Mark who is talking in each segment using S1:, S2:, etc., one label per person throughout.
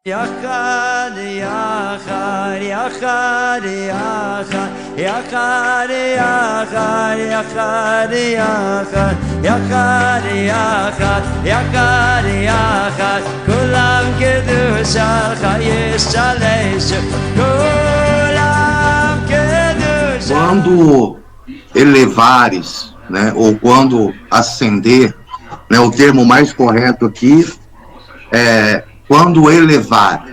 S1: Yachad, Yachad, Yachad, Yachad, Yachad, Yachad, Yachad, Yachad, Yachad, Yachad, Yachad, Kulam Kedushach, Yishalesh, Kulam Kedushach.
S2: Quando elevares, né, ou quando ascender, né, o termo mais correto aqui é quando elevar,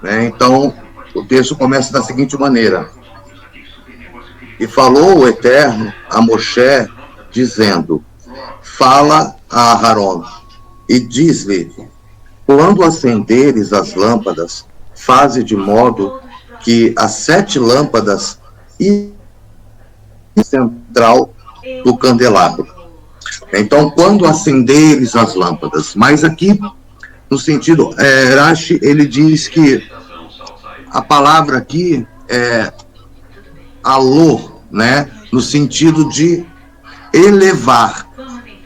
S2: né? Então, o texto começa da seguinte maneira: e falou o Eterno a Moshe, dizendo, fala a Aharon, e diz-lhe, quando acenderes as lâmpadas, faze de modo que as 7 lâmpadas e central do candelabro. Então, quando acenderes as lâmpadas, mas aqui no sentido, Rashi, ele diz que a palavra aqui é alô, né, no sentido de elevar,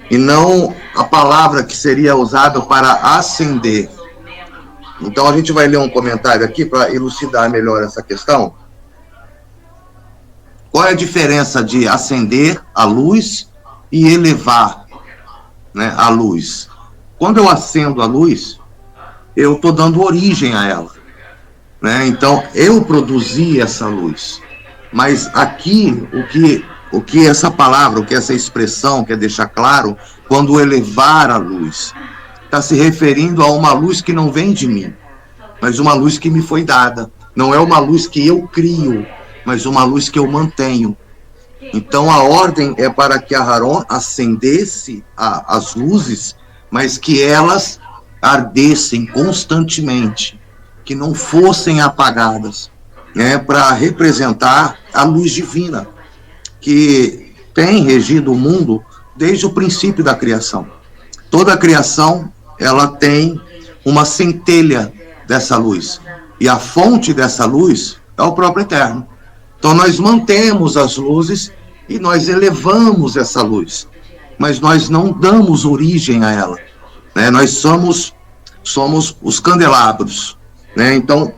S2: e não a palavra que seria usada para acender. Então a gente vai ler um comentário aqui para elucidar melhor essa questão. Qual é a diferença de acender a luz e elevar, né, a luz? Quando eu acendo a luz, eu estou dando origem a ela, né? Então, eu produzi essa luz. Mas aqui, o que essa palavra, o que essa expressão quer deixar claro, quando elevar a luz, está se referindo a uma luz que não vem de mim, mas uma luz que me foi dada. Não é uma luz que eu crio, mas uma luz que eu mantenho. Então, a ordem é para que Aharon acendesse as luzes, mas que elas ardessem constantemente, que não fossem apagadas, né, para representar a luz divina, que tem regido o mundo desde o princípio da criação. Toda a criação, ela tem uma centelha dessa luz, e a fonte dessa luz é o próprio Eterno. Então nós mantemos as luzes e nós elevamos essa luz, mas nós não damos origem a ela, né? Nós somos os candelabros, né? Então,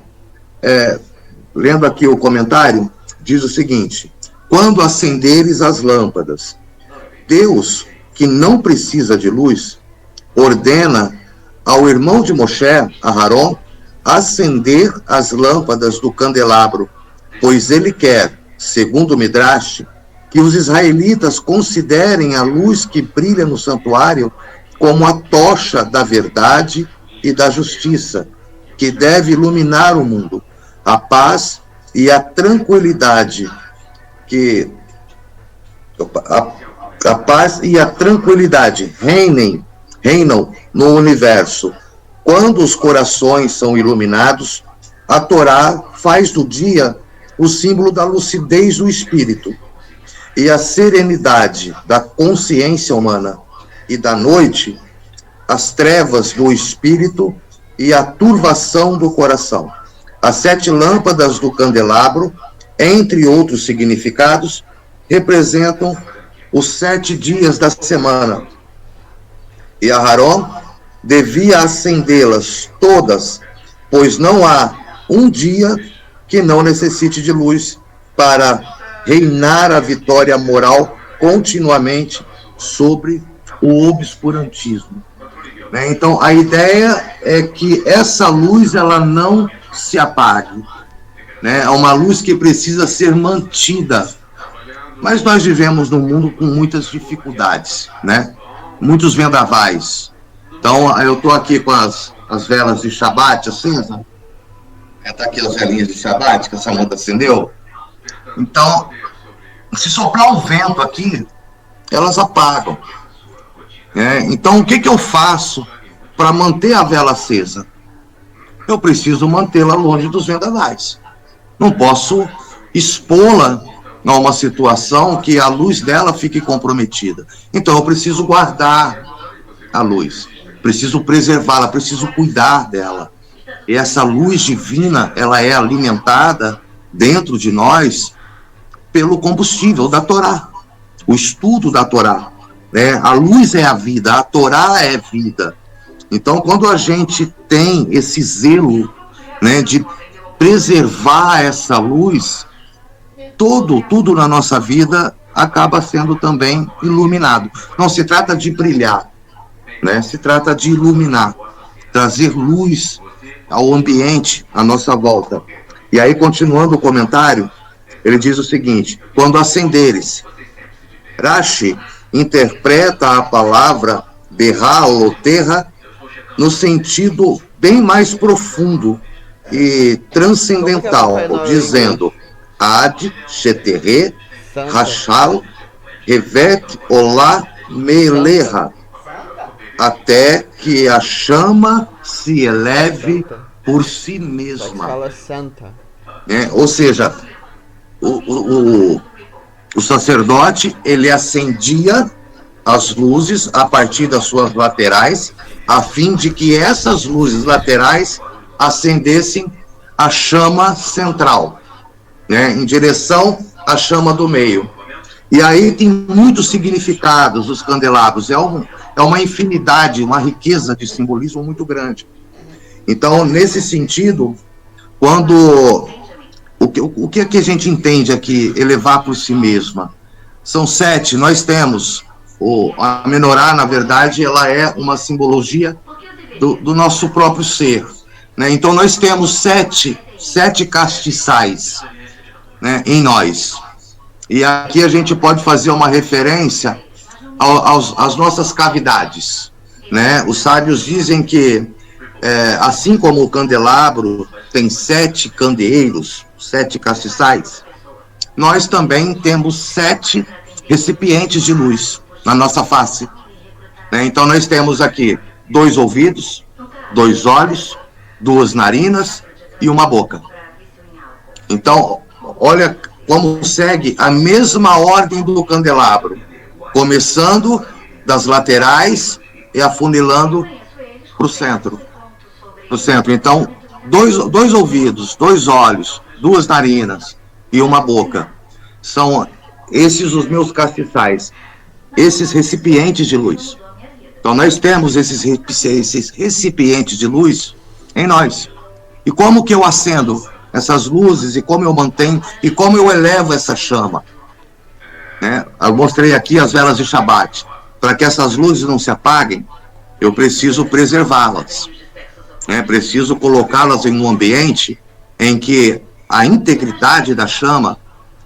S2: lendo aqui o comentário, diz o seguinte: quando acenderes as lâmpadas, Deus, que não precisa de luz, ordena ao irmão de Moshe, Aharon, acender as lâmpadas do candelabro, pois ele quer, segundo o Midrash, que os israelitas considerem a luz que brilha no santuário como a tocha da verdade e da justiça, que deve iluminar o mundo. A paz e a tranquilidade a paz e a tranquilidade reinam no universo. Quando os corações são iluminados, a Torá faz do dia o símbolo da lucidez do espírito e a serenidade da consciência humana, e da noite as trevas do espírito e a turvação do coração. As 7 lâmpadas do candelabro, entre outros significados, representam os 7 dias da semana, e Aharon devia acendê-las todas, pois não há um dia que não necessite de luz para reinar a vitória moral continuamente sobre o obscurantismo, né? Então a ideia é que essa luz ela não se apague, né? É uma luz que precisa ser mantida. Mas nós vivemos num mundo com muitas dificuldades, né? Muitos vendavais. Então eu estou aqui com as velas de Shabat acesa. Está aqui as velinhas de Shabat que a Samanta acendeu. Então, se soprar um vento aqui, elas apagam. Então, o que eu faço para manter a vela acesa? Eu preciso mantê-la longe dos vendavais. Não posso expô-la a uma situação que a luz dela fique comprometida. Então, eu preciso guardar a luz, preciso preservá-la, preciso cuidar dela. E essa luz divina, ela é alimentada dentro de nós pelo combustível da Torá, o estudo da Torá. A luz é a vida, a Torá é vida. Então, quando a gente tem esse zelo, né, de preservar essa luz, tudo na nossa vida acaba sendo também iluminado. Não se trata de brilhar, né? Se trata de iluminar, trazer luz ao ambiente à nossa volta. E aí, continuando o comentário, ele diz o seguinte: quando acenderes, Rashi interpreta a palavra berra ou terra no sentido bem mais profundo e transcendental, dizendo Ad, Sheterê, Rachal, Revet, Olá, Meleha, até que a chama se eleve por si mesma. Ou seja, o sacerdote, ele acendia as luzes a partir das suas laterais, a fim de que essas luzes laterais acendessem a chama central, né, em direção à chama do meio. E aí tem muitos significados os candelabros, é uma infinidade, uma riqueza de simbolismo muito grande. Então, nesse sentido, quando o que é que a gente entende aqui, elevar por si mesma? São 7, nós temos, a menorá, na verdade, ela é uma simbologia do nosso próprio ser, né? Então, nós temos sete castiçais, né, em nós. E aqui a gente pode fazer uma referência às nossas cavidades, né? Os sábios dizem que, assim como o candelabro tem 7 candeeiros, 7 castiçais, nós também temos 7 recipientes de luz na nossa face, né? Então nós temos aqui 2 ouvidos, 2 olhos, 2 narinas e uma boca. Então, olha como segue a mesma ordem do candelabro, começando das laterais e afunilando para o centro. Então, 2 ouvidos, 2 olhos, 2 narinas e uma boca. São esses os meus castiçais, esses recipientes de luz. Então, nós temos esses recipientes de luz em nós. E como que eu acendo essas luzes, e como eu mantenho, e como eu elevo essa chama, né? Eu mostrei aqui as velas de Shabat. Para que essas luzes não se apaguem, eu preciso preservá-las, né? Preciso colocá-las em um ambiente em que a integridade da chama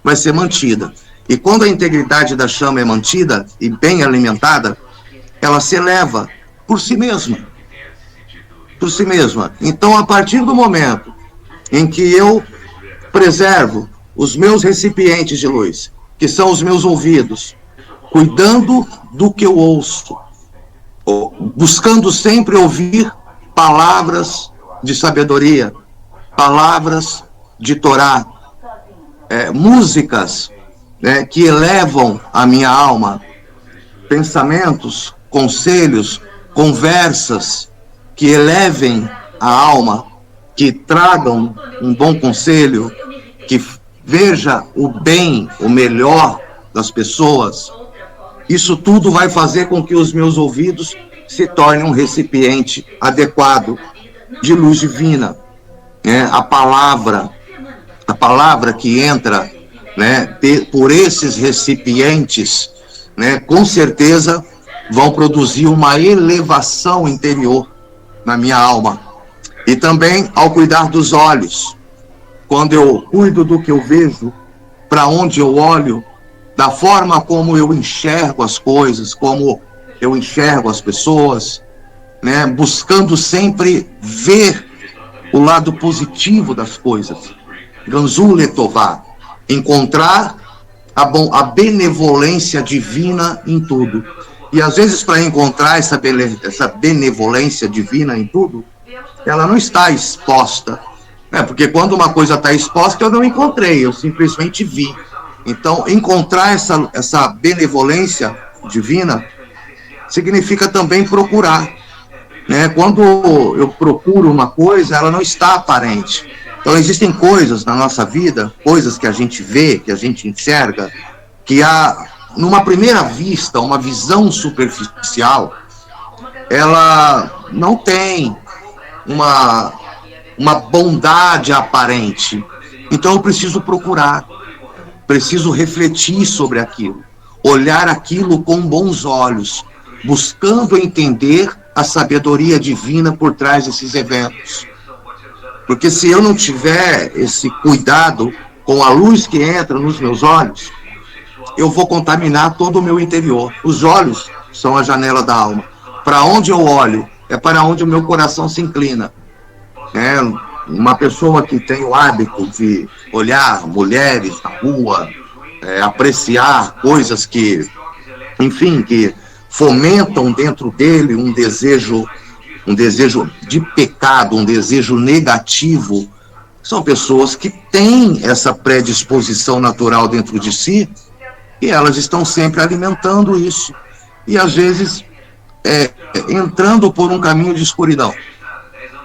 S2: vai ser mantida. E quando a integridade da chama é mantida e bem alimentada, ela se eleva por si mesma. Por si mesma. Então, a partir do momento em que eu preservo os meus recipientes de luz, que são os meus ouvidos, cuidando do que eu ouço, buscando sempre ouvir palavras de sabedoria, palavras de Torá, músicas, né, que elevam a minha alma, pensamentos, conselhos, conversas que elevem a alma, que tragam um bom conselho, que veja o bem, o melhor das pessoas. Isso tudo vai fazer com que os meus ouvidos se tornem um recipiente adequado de luz divina, né? A palavra que entra, né, por esses recipientes, né, com certeza vão produzir uma elevação interior na minha alma. E também ao cuidar dos olhos, quando eu cuido do que eu vejo, para onde eu olho, da forma como eu enxergo as coisas, como eu enxergo as pessoas, né, buscando sempre ver o lado positivo das coisas. Ganzul Letová, encontrar a benevolência divina em tudo. E às vezes, para encontrar essa benevolência divina em tudo, ela não está exposta, né? Porque quando uma coisa está exposta, eu não encontrei, eu simplesmente vi. Então, encontrar essa benevolência divina significa também procurar, né? Quando eu procuro uma coisa, ela não está aparente. Então, existem coisas na nossa vida, coisas que a gente vê, que a gente enxerga, que há, numa primeira vista, uma visão superficial, ela não tem uma bondade aparente. Então eu preciso procurar, preciso refletir sobre aquilo, olhar aquilo com bons olhos, buscando entender a sabedoria divina por trás desses eventos. Porque se eu não tiver esse cuidado com a luz que entra nos meus olhos, eu vou contaminar todo o meu interior. Os olhos são a janela da alma. Para onde eu olho, é para onde o meu coração se inclina. Uma pessoa que tem o hábito de olhar mulheres na rua, apreciar coisas que, enfim, que fomentam dentro dele um desejo de pecado, um desejo negativo, são pessoas que têm essa predisposição natural dentro de si e elas estão sempre alimentando isso. E às vezes entrando por um caminho de escuridão,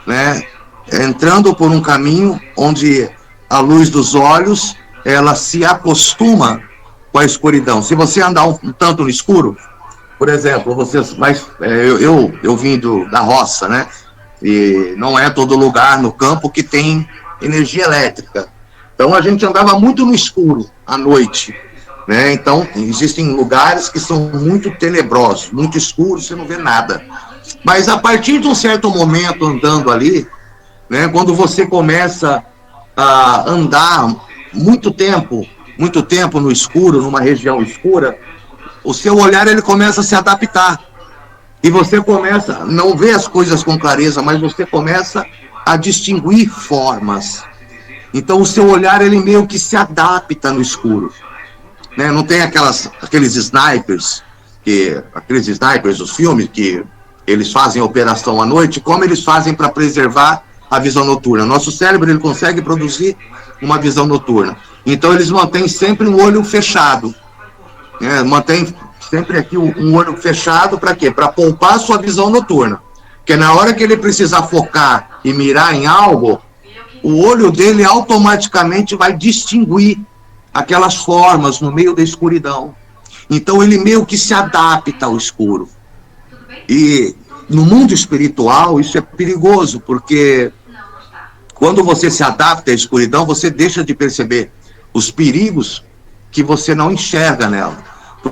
S2: né? Entrando por um caminho onde a luz dos olhos, ela se acostuma com a escuridão. Se você andar um tanto no escuro, por exemplo, eu vim da roça, né? E não é todo lugar no campo que tem energia elétrica. Então a gente andava muito no escuro à noite, né? Então existem lugares que são muito tenebrosos, muito escuros, você não vê nada. Mas a partir de um certo momento andando ali, né, quando você começa a andar muito tempo no escuro, numa região escura, o seu olhar ele começa a se adaptar. E você começa a não ver as coisas com clareza, mas você começa a distinguir formas. Então o seu olhar ele meio que se adapta no escuro. Né? Não tem aqueles snipers dos filmes, que eles fazem operação à noite, como eles fazem para preservar a visão noturna. Nosso cérebro ele consegue produzir uma visão noturna. Então eles mantêm sempre um olho fechado. Mantém sempre aqui um olho fechado para quê? Para poupar a sua visão noturna. Porque na hora que ele precisar focar e mirar em algo, o olho dele automaticamente vai distinguir aquelas formas no meio da escuridão. Então ele meio que se adapta ao escuro. E no mundo espiritual isso é perigoso, porque quando você se adapta à escuridão, você deixa de perceber os perigos que você não enxerga nela,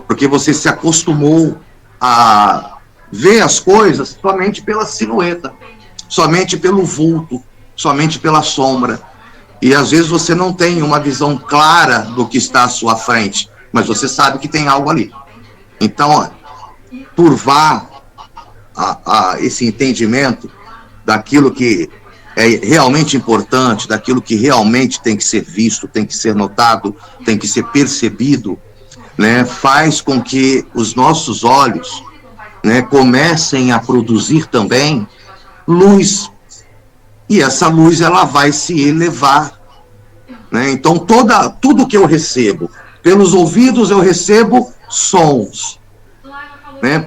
S2: porque você se acostumou a ver as coisas somente pela silhueta, somente pelo vulto, somente pela sombra. E às vezes você não tem uma visão clara do que está à sua frente, mas você sabe que tem algo ali. Então, turvar esse entendimento daquilo que é realmente importante, daquilo que realmente tem que ser visto, tem que ser notado, tem que ser percebido, né, faz com que os nossos olhos, né, comecem a produzir também luz. E essa luz ela vai se elevar. Né? Então tudo que eu recebo, pelos ouvidos eu recebo sons. Né?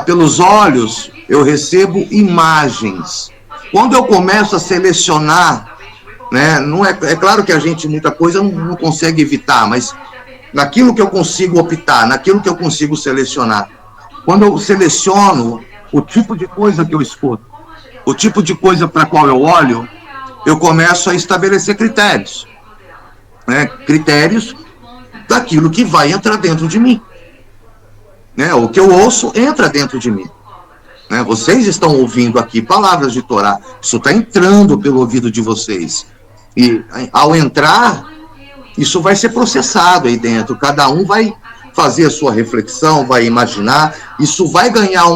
S2: Pelos olhos eu recebo imagens. Quando eu começo a selecionar, né, é claro que a gente muita coisa não consegue evitar, mas naquilo que eu consigo optar, naquilo que eu consigo selecionar, quando eu seleciono o tipo de coisa que eu escuto, o tipo de coisa para qual eu olho, eu começo a estabelecer critérios, né, critérios daquilo que vai entrar dentro de mim. Né, o que eu ouço entra dentro de mim. Né, vocês estão ouvindo aqui palavras de Torá, isso está entrando pelo ouvido de vocês. E ao entrar, isso vai ser processado aí dentro. Cada um vai fazer a sua reflexão, vai imaginar. Isso vai ganhar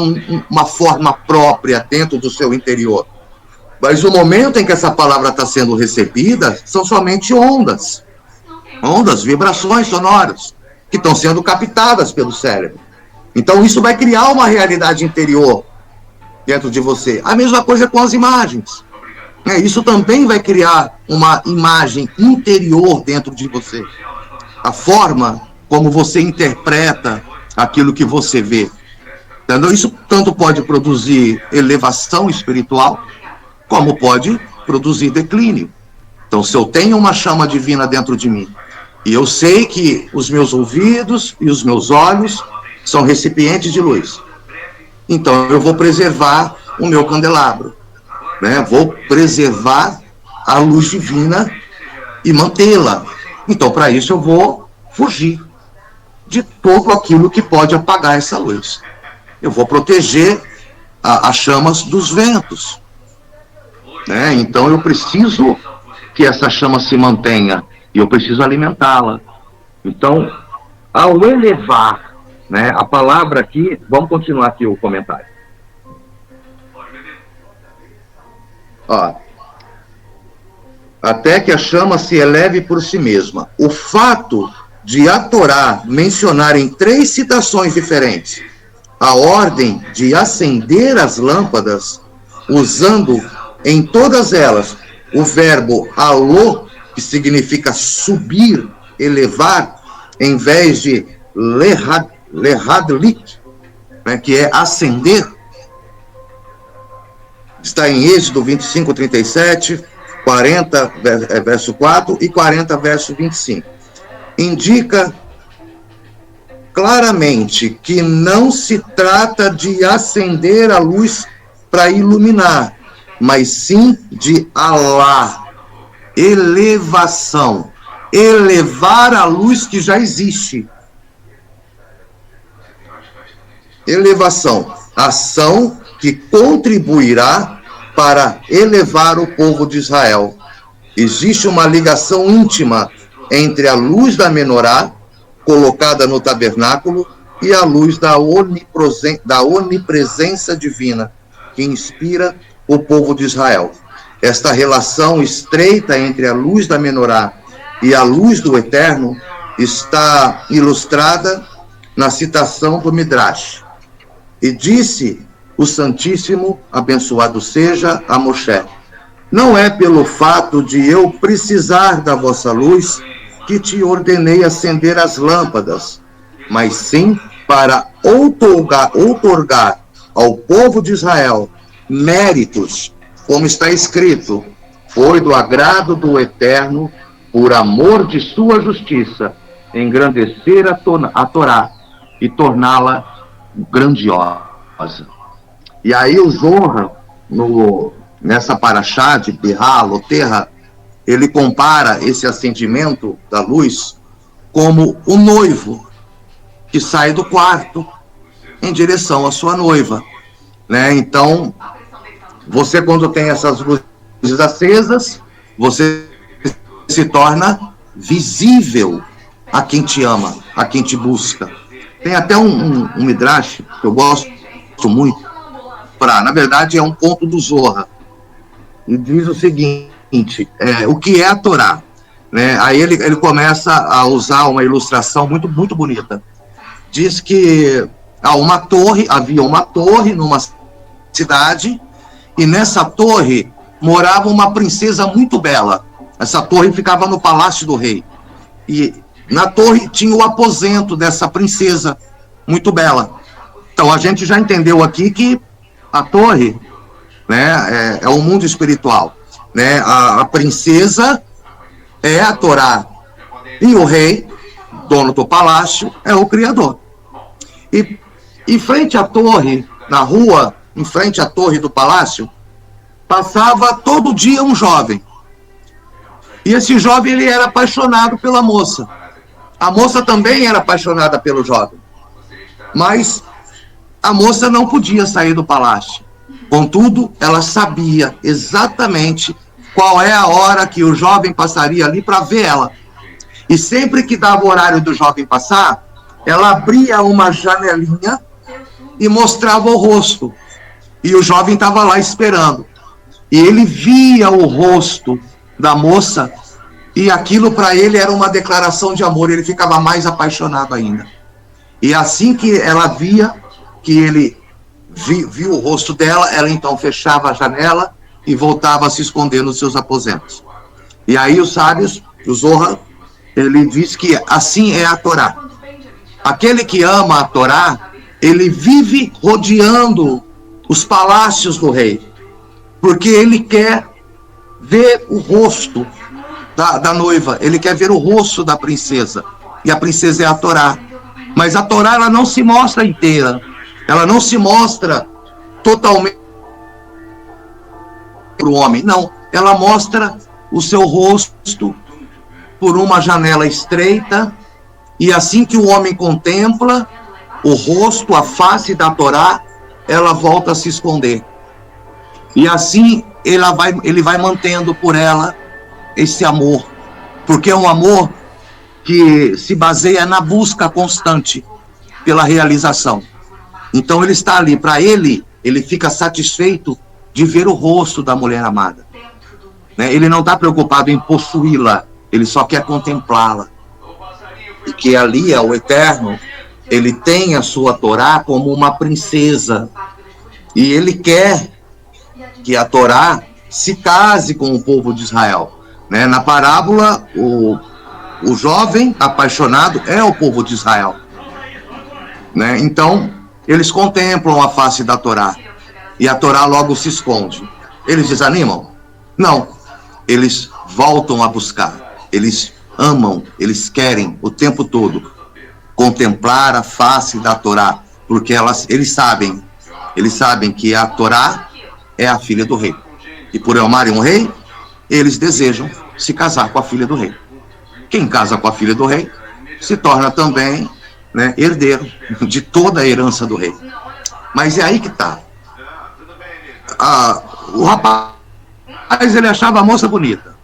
S2: uma forma própria dentro do seu interior. Mas o momento em que essa palavra está sendo recebida, são somente ondas, vibrações sonoras, que estão sendo captadas pelo cérebro. Então isso vai criar uma realidade interior dentro de você. A mesma coisa com as imagens. Isso também vai criar uma imagem interior dentro de você. A forma como você interpreta aquilo que você vê. Entendeu? Isso tanto pode produzir elevação espiritual, como pode produzir declínio. Então, se eu tenho uma chama divina dentro de mim, e eu sei que os meus ouvidos e os meus olhos são recipientes de luz, então eu vou preservar o meu candelabro, né? Vou preservar a luz divina e mantê-la. Então, para isso, eu vou fugir de tudo aquilo que pode apagar essa luz. Eu vou proteger as chamas dos ventos, né? Então, eu preciso que essa chama se mantenha e eu preciso alimentá-la. Então, ao elevar, né, a palavra aqui, vamos continuar aqui o comentário. Ó, até que a chama se eleve por si mesma. O fato de a Torá mencionar em 3 citações diferentes a ordem de acender as lâmpadas, usando em todas elas o verbo alô, que significa subir, elevar, em vez de lehadlik, né, que é acender, está em Êxodo 25, 37, 40, verso 4 e 40, verso 25. Indica claramente que não se trata de acender a luz para iluminar, mas sim de alá, elevação, elevar a luz que já existe. Elevação, ação que contribuirá para elevar o povo de Israel. Existe uma ligação íntima entre a luz da menorá, colocada no tabernáculo, e a luz da onipresença divina, que inspira o povo de Israel. Esta relação estreita entre a luz da menorá e a luz do Eterno está ilustrada na citação do Midrash. E disse o Santíssimo, abençoado seja, a Moshe: não é pelo fato de eu precisar da vossa luz que te ordenei acender as lâmpadas, mas sim para outorgar ao povo de Israel méritos, como está escrito: foi do agrado do Eterno, por amor de sua justiça, engrandecer a Torá e torná-la grandiosa. E aí o Zohar, nessa paraxá de Birá, Loterra, ele compara esse acendimento da luz como o noivo que sai do quarto em direção à sua noiva, né? Então, você, quando tem essas luzes acesas, você se torna visível a quem te ama, a quem te busca. Tem até um midrash que eu gosto muito, na verdade é um conto do Zohar, e diz o seguinte: o que é a Torá? Né? Aí ele começa a usar uma ilustração muito, muito bonita. Diz que havia uma torre numa cidade, e nessa torre morava uma princesa muito bela. Essa torre ficava no palácio do rei. E na torre tinha o aposento dessa princesa muito bela. Então a gente já entendeu aqui que a torre, né, é o mundo espiritual, né? A princesa é a Torá e o rei, dono do palácio, é o Criador. E em frente à torre, na rua, em frente à torre do palácio, passava todo dia um jovem. E esse jovem, ele era apaixonado pela moça. A moça também era apaixonada pelo jovem. Mas a moça não podia sair do palácio. Contudo, ela sabia exatamente qual é a hora que o jovem passaria ali para ver ela. E sempre que dava o horário do jovem passar, ela abria uma janelinha e mostrava o rosto. E o jovem estava lá esperando. E ele via o rosto da moça, e aquilo para ele era uma declaração de amor. Ele ficava mais apaixonado ainda. E assim que ela via que ele viu o rosto dela, ela então fechava a janela e voltava a se esconder nos seus aposentos. E aí os sábios, o Zohar, ele diz que assim é a Torá. Aquele que ama a Torá, ele vive rodeando os palácios do rei, porque ele quer ver o rosto da noiva, ele quer ver o rosto da princesa, e a princesa é a Torá. Mas a Torá, ela não se mostra inteira, Ela não se mostra totalmente para o homem, não. Ela mostra o seu rosto por uma janela estreita, e assim que o homem contempla o rosto, a face da Torá, ela volta a se esconder. E assim ele vai mantendo por ela esse amor, porque é um amor que se baseia na busca constante pela realização. Então ele está ali, para ele fica satisfeito de ver o rosto da mulher amada. Né? Ele não está preocupado em possuí-la, ele só quer contemplá-la. E que ali é o Eterno, ele tem a sua Torá como uma princesa, e ele quer que a Torá se case com o povo de Israel. Né? Na parábola, o jovem apaixonado é o povo de Israel. Né? Então, eles contemplam a face da Torá, e a Torá logo se esconde. Eles desanimam? Não. Eles voltam a buscar. Eles amam, eles querem o tempo todo contemplar a face da Torá, porque eles sabem que a Torá é a filha do rei. E por amarem um rei, eles desejam se casar com a filha do rei. Quem casa com a filha do rei se torna também, né, herdeiro de toda a herança do rei. Mas é aí que está. O rapaz, ele achava a moça bonita.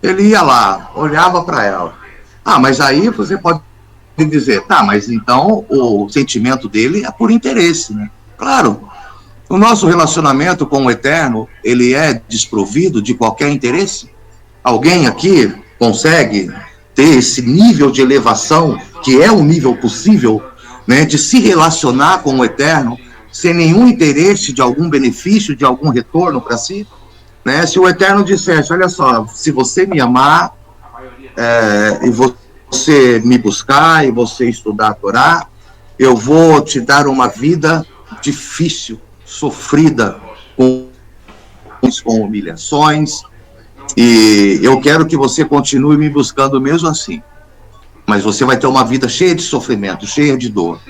S2: Ele ia lá, olhava para ela. Mas aí você pode dizer, tá, mas então o sentimento dele é por interesse, né? Claro, o nosso relacionamento com o Eterno, ele é desprovido de qualquer interesse. Alguém aqui consegue ter esse nível de elevação, que é o nível possível, né, de se relacionar com o Eterno, sem nenhum interesse de algum benefício, de algum retorno para si? Né? Se o Eterno dissesse, olha só, se você me amar, e você me buscar, e você estudar a Torá, eu vou te dar uma vida difícil, sofrida, com humilhações, e eu quero que você continue me buscando mesmo assim. Mas você vai ter uma vida cheia de sofrimento, cheia de dor.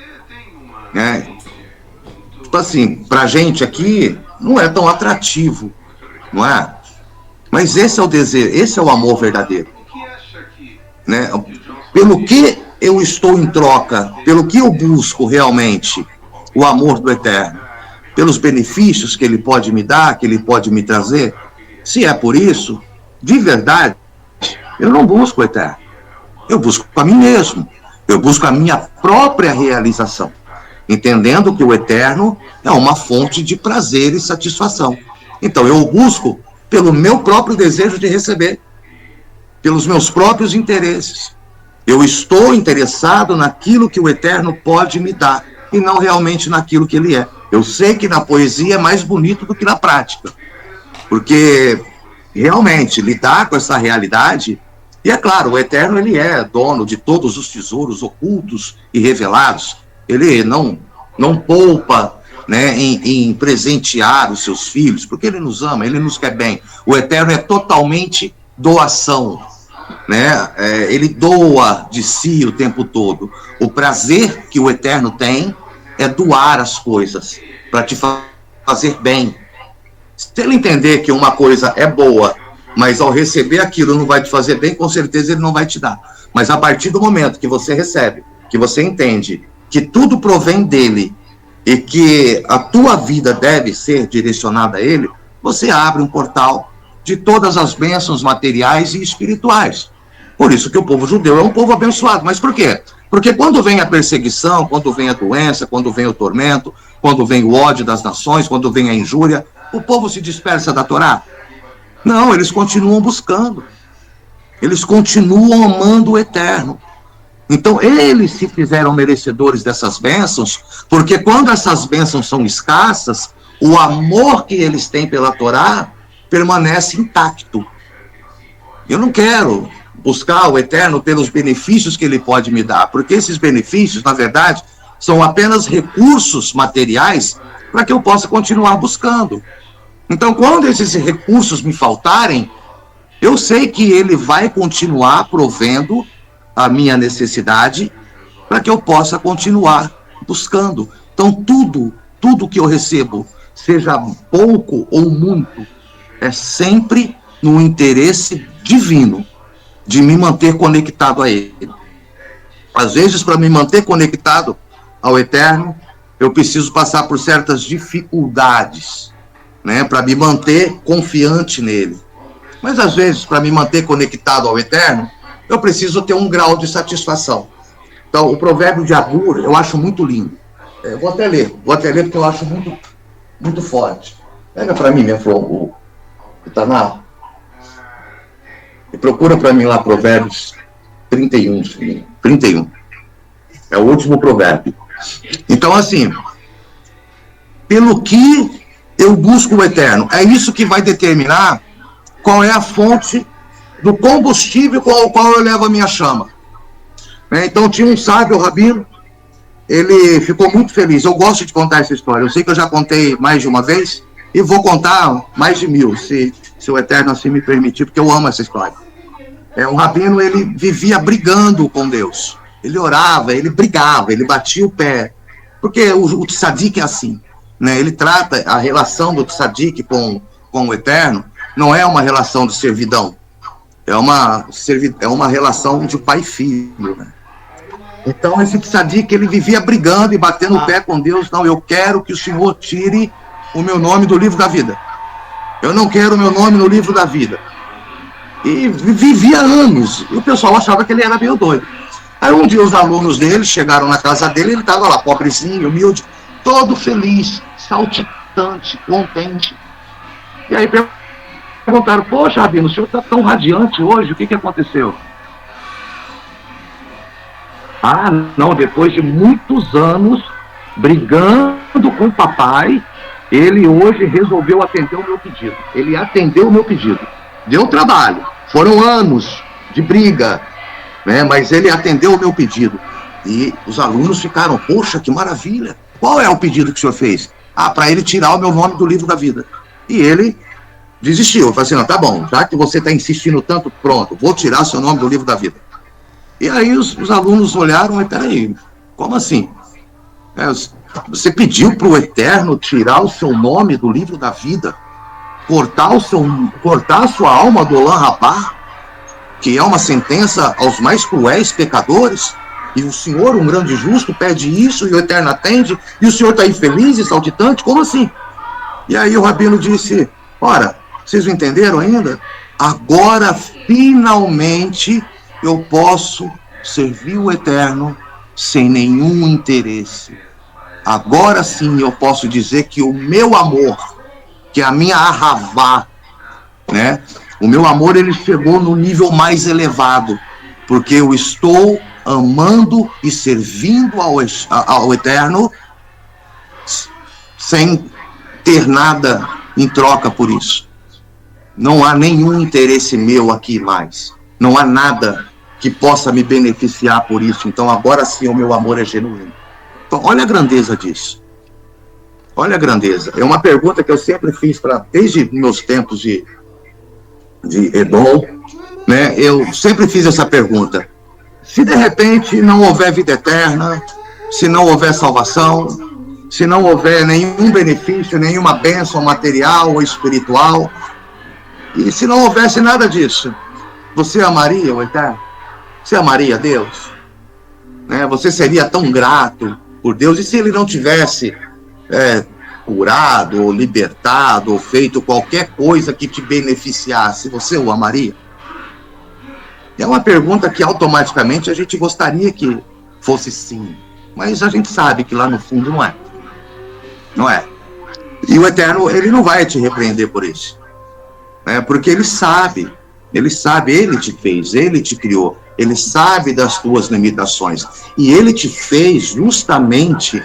S2: Né? Tipo assim, pra gente aqui, não é tão atrativo, não é? Mas esse é o desejo, esse é o amor verdadeiro. Né? Pelo que eu estou em troca, pelo que eu busco realmente o amor do Eterno, pelos benefícios que ele pode me dar, que ele pode me trazer, se é por isso, de verdade, eu não busco o Eterno. Eu busco a mim mesmo. Eu busco a minha própria realização, entendendo que o Eterno é uma fonte de prazer e satisfação. Então eu o busco pelo meu próprio desejo de receber, pelos meus próprios interesses. Eu estou interessado naquilo que o Eterno pode me dar, e não realmente naquilo que ele é. Eu sei que na poesia é mais bonito do que na prática, porque realmente lidar com essa realidade, e é claro, o Eterno, ele é dono de todos os tesouros ocultos e revelados. Ele não poupa, né, em presentear os seus filhos, porque ele nos ama, ele nos quer bem. O Eterno é totalmente doação, né? Ele doa de si o tempo todo. O prazer que o Eterno tem é doar as coisas para te fazer bem. Se ele entender que uma coisa é boa, mas ao receber aquilo não vai te fazer bem, com certeza ele não vai te dar. Mas a partir do momento que você recebe, que você entende que tudo provém dele e que a tua vida deve ser direcionada a ele, você abre um portal de todas as bênçãos materiais e espirituais. Por isso que o povo judeu é um povo abençoado. Mas por quê? Porque quando vem a perseguição, quando vem a doença, quando vem o tormento, quando vem o ódio das nações, quando vem a injúria, o povo se dispersa da Torá? Não, eles continuam buscando. Eles continuam amando o Eterno. Então, eles se fizeram merecedores dessas bênçãos, porque quando essas bênçãos são escassas, o amor que eles têm pela Torá permanece intacto. Eu não quero buscar o Eterno pelos benefícios que ele pode me dar, porque esses benefícios, na verdade, são apenas recursos materiais para que eu possa continuar buscando. Então, quando esses recursos me faltarem, eu sei que ele vai continuar provendo a minha necessidade para que eu possa continuar buscando. Então tudo que eu recebo, seja pouco ou muito, é sempre no interesse divino de me manter conectado a Ele. Às vezes, para me manter conectado ao Eterno, eu preciso passar por certas dificuldades, né, para me manter confiante nele. Mas às vezes, para me manter conectado ao Eterno, eu preciso ter um grau de satisfação. Então, o provérbio de Agur, eu acho muito lindo. Vou até ler porque eu acho muito, muito forte. Pega para mim, minha flor, tá na... E procura para mim lá Provérbios 31, 31. É o último provérbio. Então, assim, pelo que eu busco o Eterno, é isso que vai determinar qual é a fonte do combustível com o qual eu levo a minha chama. Então, tinha um sábio, o Rabino, ele ficou muito feliz. Eu gosto de contar essa história. Eu sei que eu já contei mais de uma vez e vou contar mais de 1000, se o Eterno assim me permitir, porque eu amo essa história. Um rabino, ele vivia brigando com Deus. Ele orava, ele brigava, ele batia o pé. Porque o tzadik é assim, né? Ele trata a relação do tzadik com o Eterno, não é uma relação de servidão. É uma relação de pai e filho, né? Então, esse tzadik, ele vivia brigando e batendo o pé com Deus. Não, eu quero que o Senhor tire o meu nome do livro da vida. Eu não quero o meu nome no livro da vida. E vivia anos. E o pessoal achava que ele era meio doido. Aí um dia os alunos dele chegaram na casa dele, ele estava lá, pobrezinho, humilde, todo feliz, saltitante, contente. E aí perguntaram, poxa, Rabino, o senhor está tão radiante hoje, o que aconteceu? Ah, não, depois de muitos anos brigando com o papai, ele hoje resolveu atender o meu pedido. Ele atendeu o meu pedido. Deu trabalho, foram anos de briga, né? Mas ele atendeu o meu pedido. E os alunos ficaram, poxa, que maravilha. Qual é o pedido que o senhor fez? Ah, para ele tirar o meu nome do livro da vida. E ele desistiu. Eu falei assim, não, tá bom, já que você está insistindo tanto, pronto, vou tirar seu nome do livro da vida. E aí os alunos olharam, mas peraí, como assim? Você pediu para o Eterno tirar o seu nome do livro da vida? Cortar a sua alma do Olam Rabá, que é uma sentença aos mais cruéis pecadores, e o Senhor, um grande justo, pede isso, e o Eterno atende, e o Senhor está infeliz e saltitante? Como assim? E aí o Rabino disse, ora, vocês não entenderam ainda? Agora, finalmente, eu posso servir o Eterno sem nenhum interesse. Agora sim eu posso dizer que o meu amor, que é a minha ahavá, né? O meu amor, ele chegou no nível mais elevado, porque eu estou amando e servindo ao Eterno sem ter nada em troca por isso. Não há nenhum interesse meu aqui mais. Não há nada que possa me beneficiar por isso. Então agora sim o meu amor é genuíno. Então olha a grandeza disso. Olha a grandeza. É uma pergunta que eu sempre fiz desde meus tempos de Edom, né? Eu sempre fiz essa pergunta. Se de repente não houver vida eterna, se não houver salvação, se não houver nenhum benefício, nenhuma bênção material ou espiritual, e se não houvesse nada disso, você amaria o Eterno? Você amaria Deus? Né? Você seria tão grato por Deus? E se ele não tivesse curado, ou libertado, ou feito qualquer coisa que te beneficiasse, você o amaria? É uma pergunta que automaticamente a gente gostaria que fosse sim, mas a gente sabe que lá no fundo não é. Não é. E o Eterno, ele não vai te repreender por isso, né? Porque ele sabe, ele te fez, ele te criou, ele sabe das tuas limitações, e ele te fez justamente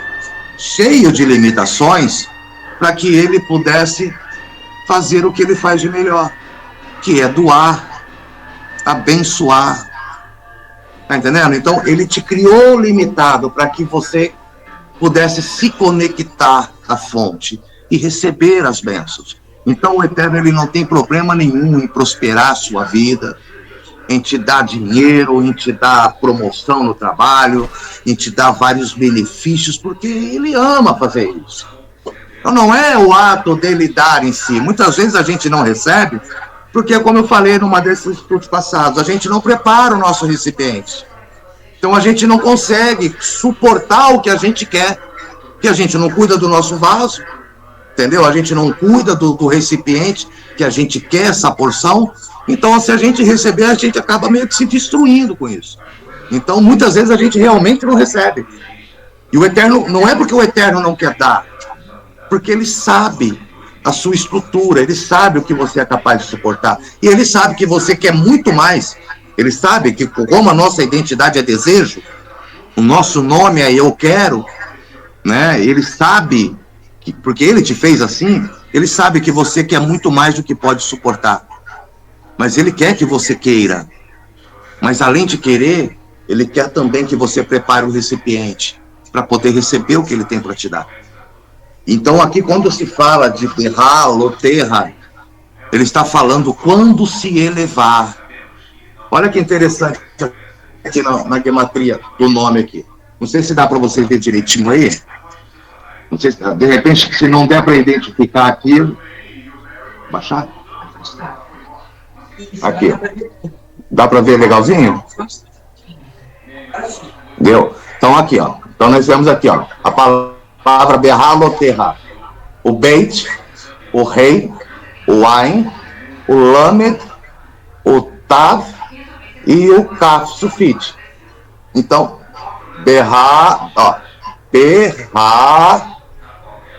S2: cheio de limitações para que ele pudesse fazer o que ele faz de melhor, que é doar, abençoar. Tá entendendo? Então, ele te criou limitado para que você pudesse se conectar à fonte e receber as bênçãos. Então, o Eterno, ele não tem problema nenhum em prosperar a sua vida, em te dar dinheiro, em te dar promoção no trabalho, em te dar vários benefícios, porque ele ama fazer isso. Então não é o ato dele dar em si. Muitas vezes a gente não recebe, porque, como eu falei numa desses estudos passados, a gente não prepara o nosso recipiente. Então a gente não consegue suportar o que a gente quer, que a gente não cuida do nosso vaso, entendeu? A gente não cuida do recipiente que a gente quer essa porção. Então, se a gente receber, a gente acaba meio que se destruindo com isso. Então, muitas vezes a gente realmente não recebe. E o Eterno, não é porque o Eterno não quer dar, porque ele sabe a sua estrutura, ele sabe o que você é capaz de suportar. E ele sabe que você quer muito mais. Ele sabe que, como a nossa identidade é desejo, o nosso nome é eu quero, né? Ele sabe, porque ele te fez assim, ele sabe que você quer muito mais do que pode suportar. Mas ele quer que você queira. Mas além de querer, ele quer também que você prepare o recipiente para poder receber o que ele tem para te dar. Então aqui, quando se fala de berrar, loterra, ele está falando quando se elevar. Olha que interessante aqui na gematria do nome aqui. Não sei se dá para vocês ver direitinho aí. Não sei se, de repente, se não der para identificar aqui, baixar. Aqui. Dá para ver legalzinho? Deu? Então aqui, ó. Então nós temos aqui, ó, a palavra berrar, loterra. O beit, o rei, o ain, o lamed, o tav e o kaf, sufite. Então, berrar, ó, berrar,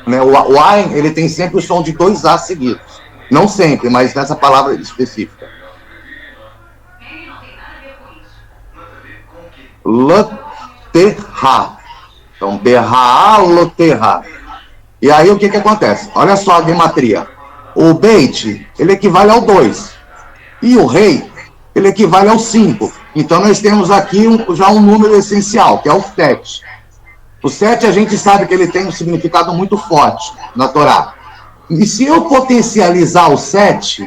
S2: né? O ain, ele tem sempre o som de 2 A seguidos. Não sempre, mas nessa palavra específica. Loterra. Então, berrar, loterra. E aí, o que acontece? Olha só a gematria. O beit, ele equivale ao 2. E o rei, ele equivale ao 5. Então, nós temos aqui já um número essencial, que é o 7. O 7, a gente sabe que ele tem um significado muito forte na Torá. E se eu potencializar o 7,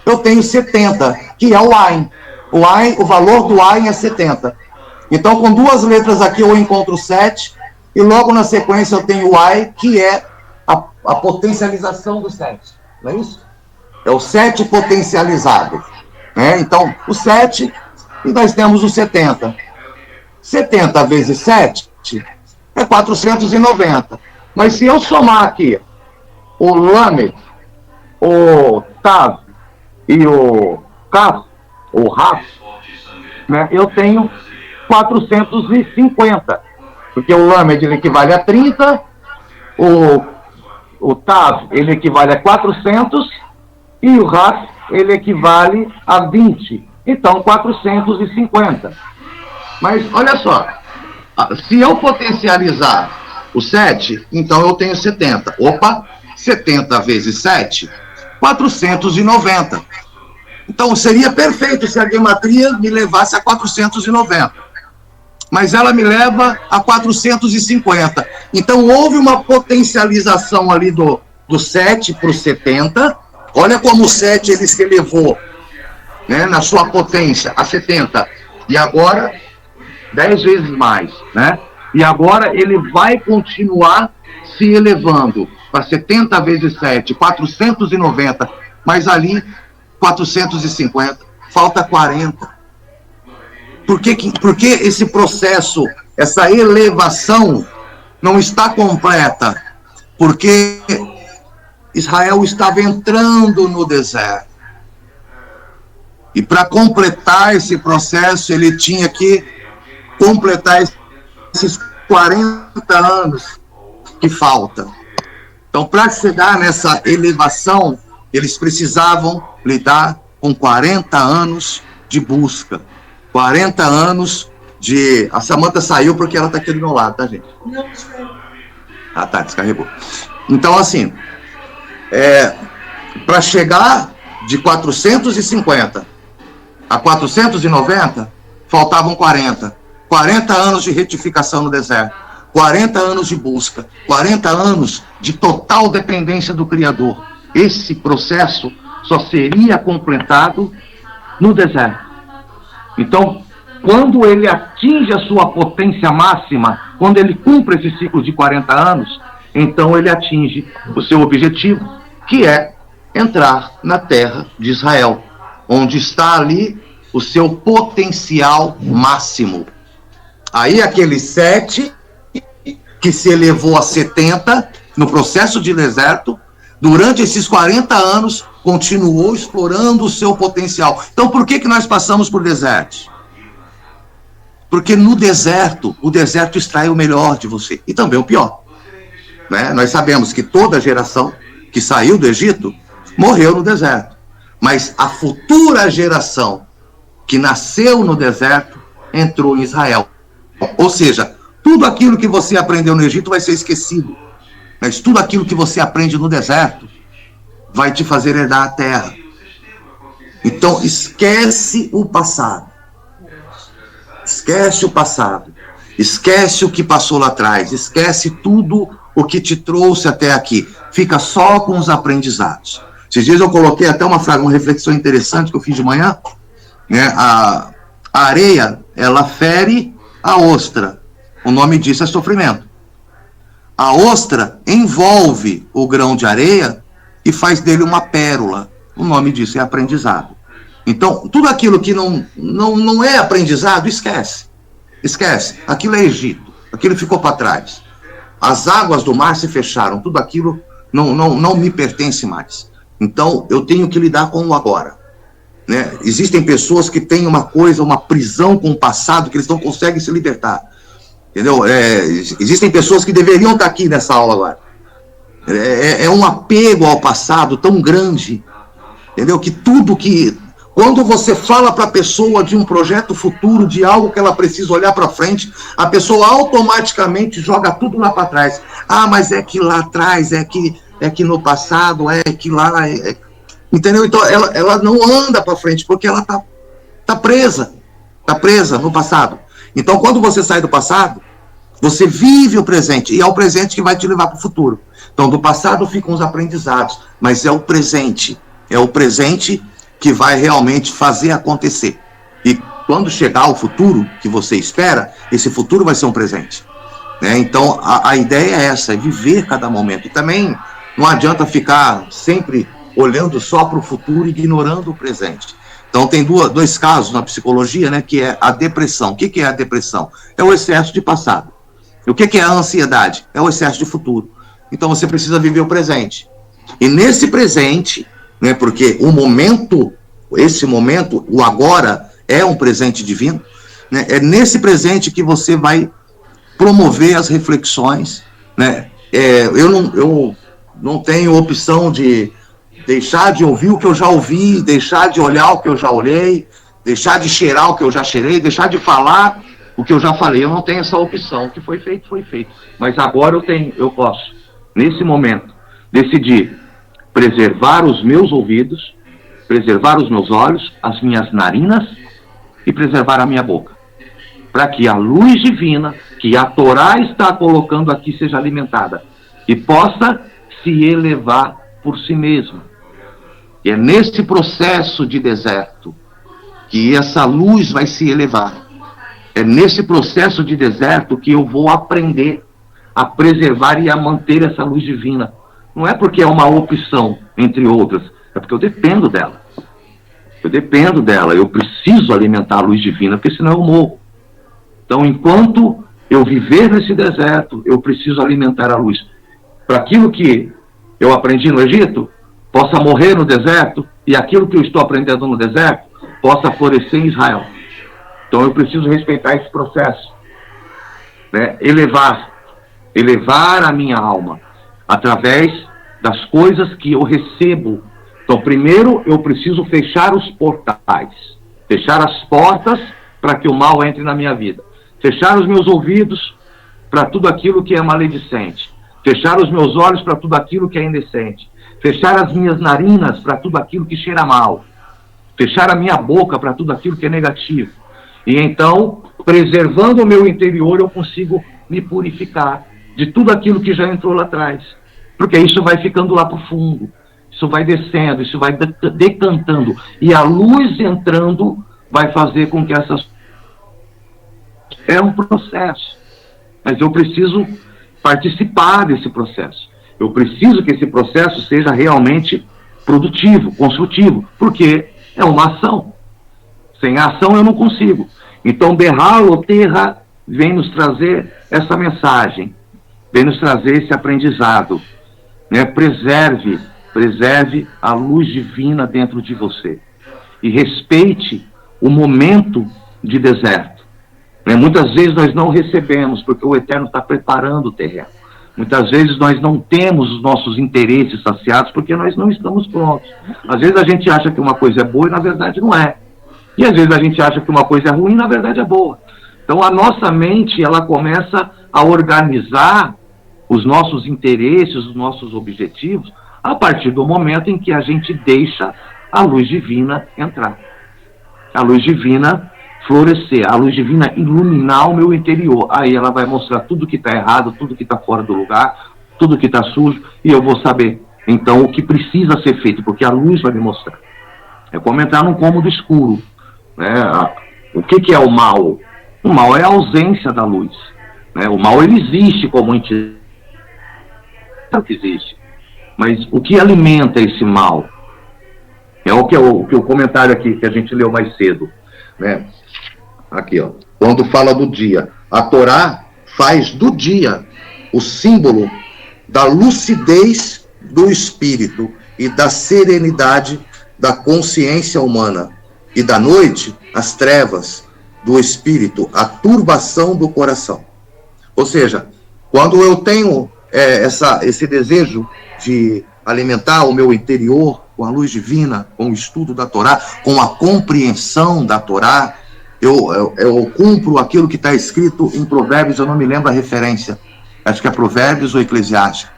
S2: eu tenho 70, que é o ain. O valor do ain é 70. Então, com 2 letras aqui, eu encontro o 7, e logo na sequência eu tenho o ai, que é a potencialização do 7. Não é isso? É o 7 potencializado. Né? Então, o 7, e nós temos o 70. 70 vezes 7 é 490. Mas se eu somar aqui o lamed, o tav e o kaf, o raf, né, eu tenho 450. Porque o lamed, ele equivale a 30, o tav, ele equivale a 400, e o raf, ele equivale a 20. Então, 450. Mas, olha só, se eu potencializar o 7, então eu tenho 70. Opa, 70 vezes 7, 490. Então, seria perfeito se a gematria me levasse a 490. Mas ela me leva a 450. Então, houve uma potencialização ali do 7 para o 70. Olha como o 7 ele se elevou, né, na sua potência a 70. E agora, 10 vezes mais. Né? E agora ele vai continuar se elevando para 70 vezes 7, 490. Mas ali, 450. Falta 40. Por que esse processo, essa elevação não está completa? Porque Israel estava entrando no deserto. E para completar esse processo, ele tinha que completar esses 40 anos que faltam. Então, para chegar nessa elevação, eles precisavam lidar com 40 anos de busca. 40 anos de... A Samanta saiu porque ela está aqui do meu lado, tá, gente? Não, descarregou. Ah, tá, descarregou. Então, assim, para chegar de 450 a 490, faltavam 40. 40 anos de retificação no deserto. 40 anos de busca. 40 anos de total dependência do Criador. Esse processo só seria completado no deserto.
S3: Então, quando ele atinge a sua potência máxima, quando ele cumpre esse ciclo de 40 anos, então ele atinge o seu objetivo, que é entrar na terra de Israel, onde está ali o seu potencial máximo. Aí aqueles 7 que se elevou a 70 no processo de deserto, durante esses 40 anos, continuou explorando o seu potencial. Então, por que nós passamos por desertos? Porque no deserto, o deserto extrai o melhor de você, e também o pior. Né? Nós sabemos que toda geração que saiu do Egito morreu no deserto. Mas a futura geração que nasceu no deserto entrou em Israel. Ou seja, tudo aquilo que você aprendeu no Egito vai ser esquecido. Mas tudo aquilo que você aprende no deserto vai te fazer herdar a terra. Então, esquece o passado. Esquece o passado. Esquece o que passou lá atrás. Esquece tudo o que te trouxe até aqui. Fica só com os aprendizados. Esses dias eu coloquei até uma reflexão interessante que eu fiz de manhã. Né? A areia, ela fere a ostra. O nome disso é sofrimento. A ostra envolve o grão de areia e faz dele uma pérola. O nome disso é aprendizado. Então, tudo aquilo que não é aprendizado, esquece. Esquece. Aquilo é Egito. Aquilo ficou para trás. As águas do mar se fecharam. Tudo aquilo não me pertence mais. Então, eu tenho que lidar com o agora. Né? Existem pessoas que têm uma prisão com o passado, que eles não conseguem se libertar. Entendeu? Existem pessoas que deveriam estar aqui nessa aula agora. É um apego ao passado tão grande. Entendeu? Que tudo que... Quando você fala para a pessoa de um projeto futuro, de algo que ela precisa olhar para frente, a pessoa automaticamente joga tudo lá para trás. Ah, mas é que lá atrás, é que no passado, é que lá... Entendeu? Então, ela não anda para frente, porque ela tá presa. Está presa no passado. Então, quando você sai do passado, você vive o presente, e é o presente que vai te levar para o futuro. Então, do passado ficam os aprendizados, mas é o presente que vai realmente fazer acontecer. E quando chegar o futuro que você espera, esse futuro vai ser um presente. Né? Então, a ideia é essa, é viver cada momento. E também não adianta ficar sempre olhando só para o futuro e ignorando o presente. Então, tem dois casos na psicologia, né, que é a depressão. O que é a depressão? É o excesso de passado. E o que é a ansiedade? É o excesso de futuro. Então, você precisa viver o presente. E nesse presente, né, porque esse momento, o agora, é um presente divino, né, é nesse presente que você vai promover as reflexões. Né? Eu não tenho opção de deixar de ouvir o que eu já ouvi, deixar de olhar o que eu já olhei, deixar de cheirar o que eu já cheirei, deixar de falar o que eu já falei. Eu não tenho essa opção. O que foi feito, foi feito. Mas agora eu posso, nesse momento, decidir preservar os meus ouvidos, preservar os meus olhos, as minhas narinas e preservar a minha boca. Para que a luz divina que a Torá está colocando aqui seja alimentada e possa se elevar por si mesma. E é nesse processo de deserto que essa luz vai se elevar. É nesse processo de deserto que eu vou aprender a preservar e a manter essa luz divina. Não é porque é uma opção, entre outras, é porque eu dependo dela. Eu preciso alimentar a luz divina, porque senão eu morro. Então, enquanto eu viver nesse deserto, eu preciso alimentar a luz. Para aquilo que eu aprendi no Egito, possa morrer no deserto, e aquilo que eu estou aprendendo no deserto possa florescer em Israel. Então eu preciso respeitar esse processo, né? Elevar a minha alma através das coisas que eu recebo. Então primeiro eu preciso fechar os portais, fechar as portas para que o mal entre na minha vida, fechar os meus ouvidos para tudo aquilo que é maledicente, fechar os meus olhos para tudo aquilo que é indecente, fechar as minhas narinas para tudo aquilo que cheira mal, fechar a minha boca para tudo aquilo que é negativo. E então, preservando o meu interior, eu consigo me purificar de tudo aquilo que já entrou lá atrás. Porque isso vai ficando lá para o fundo, isso vai descendo, isso vai decantando. E a luz entrando vai fazer com que essas... É um processo, mas eu preciso participar desse processo. Eu preciso que esse processo seja realmente produtivo, construtivo, porque é uma ação. Sem ação eu não consigo. Então, Berralo Terra vem nos trazer essa mensagem, vem nos trazer esse aprendizado, né? Preserve a luz divina dentro de você e respeite o momento de deserto, né? Muitas vezes nós não recebemos porque o Eterno está preparando o terreno. Muitas vezes nós não temos os nossos interesses saciados porque nós não estamos prontos. Às vezes a gente acha que uma coisa é boa e na verdade não é. E às vezes a gente acha que uma coisa é ruim e na verdade é boa. Então a nossa mente, ela começa a organizar os nossos interesses, os nossos objetivos, a partir do momento em que a gente deixa a luz divina entrar. A luz divina florescer, a luz divina iluminar o meu interior. Aí ela vai mostrar tudo que está errado, tudo que está fora do lugar, tudo que está sujo, e eu vou saber, então, o que precisa ser feito, porque a luz vai me mostrar. É como entrar num cômodo escuro, né? O que é o mal? O mal é a ausência da luz, né? O mal, ele existe como entidade, claro que existe, mas o que alimenta esse mal? É o que o comentário aqui que a gente leu mais cedo, né? Aqui, ó. Quando fala do dia, a Torá faz do dia o símbolo da lucidez do espírito e da serenidade da consciência humana, e da noite, as trevas do espírito, a turbação do coração. Ou seja, quando eu tenho esse desejo de alimentar o meu interior com a luz divina, com o estudo da Torá, com a compreensão da Torá, eu cumpro aquilo que está escrito em Provérbios, eu não me lembro a referência, acho que é Provérbios ou Eclesiástico,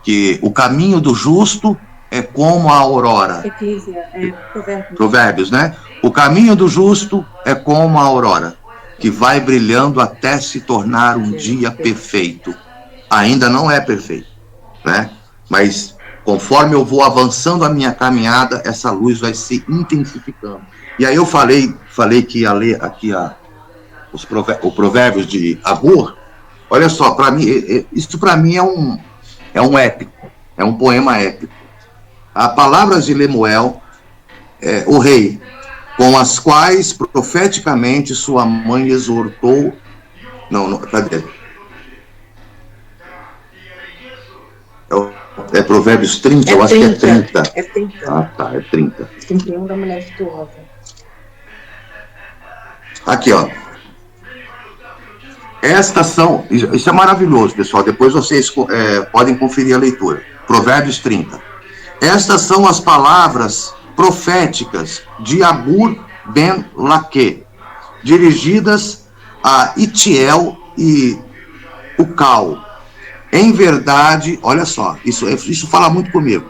S3: que o caminho do justo é como a aurora. Provérbios, né? O caminho do justo é como a aurora, que vai brilhando até se tornar um dia perfeito. Ainda não é perfeito, né? Mas conforme eu vou avançando a minha caminhada, essa luz vai se intensificando. E aí eu falei que ia ler aqui o Provérbios de Agur. Olha só, para mim, isso para mim é um épico, é um poema épico. As palavras de Lemuel, o rei, com as quais profeticamente sua mãe exortou... Não, cadê? É Provérbios 30, eu acho que é 30.
S4: É 30.
S3: Ah, tá, é 30.
S4: 31 da mulher virtuosa.
S3: Aqui, ó. Estas são... Isso é maravilhoso, pessoal. Depois vocês podem conferir a leitura. Provérbios 30. Estas são as palavras proféticas de Agur ben Laque, dirigidas a Itiel e Ucal. Em verdade, olha só, isso fala muito comigo.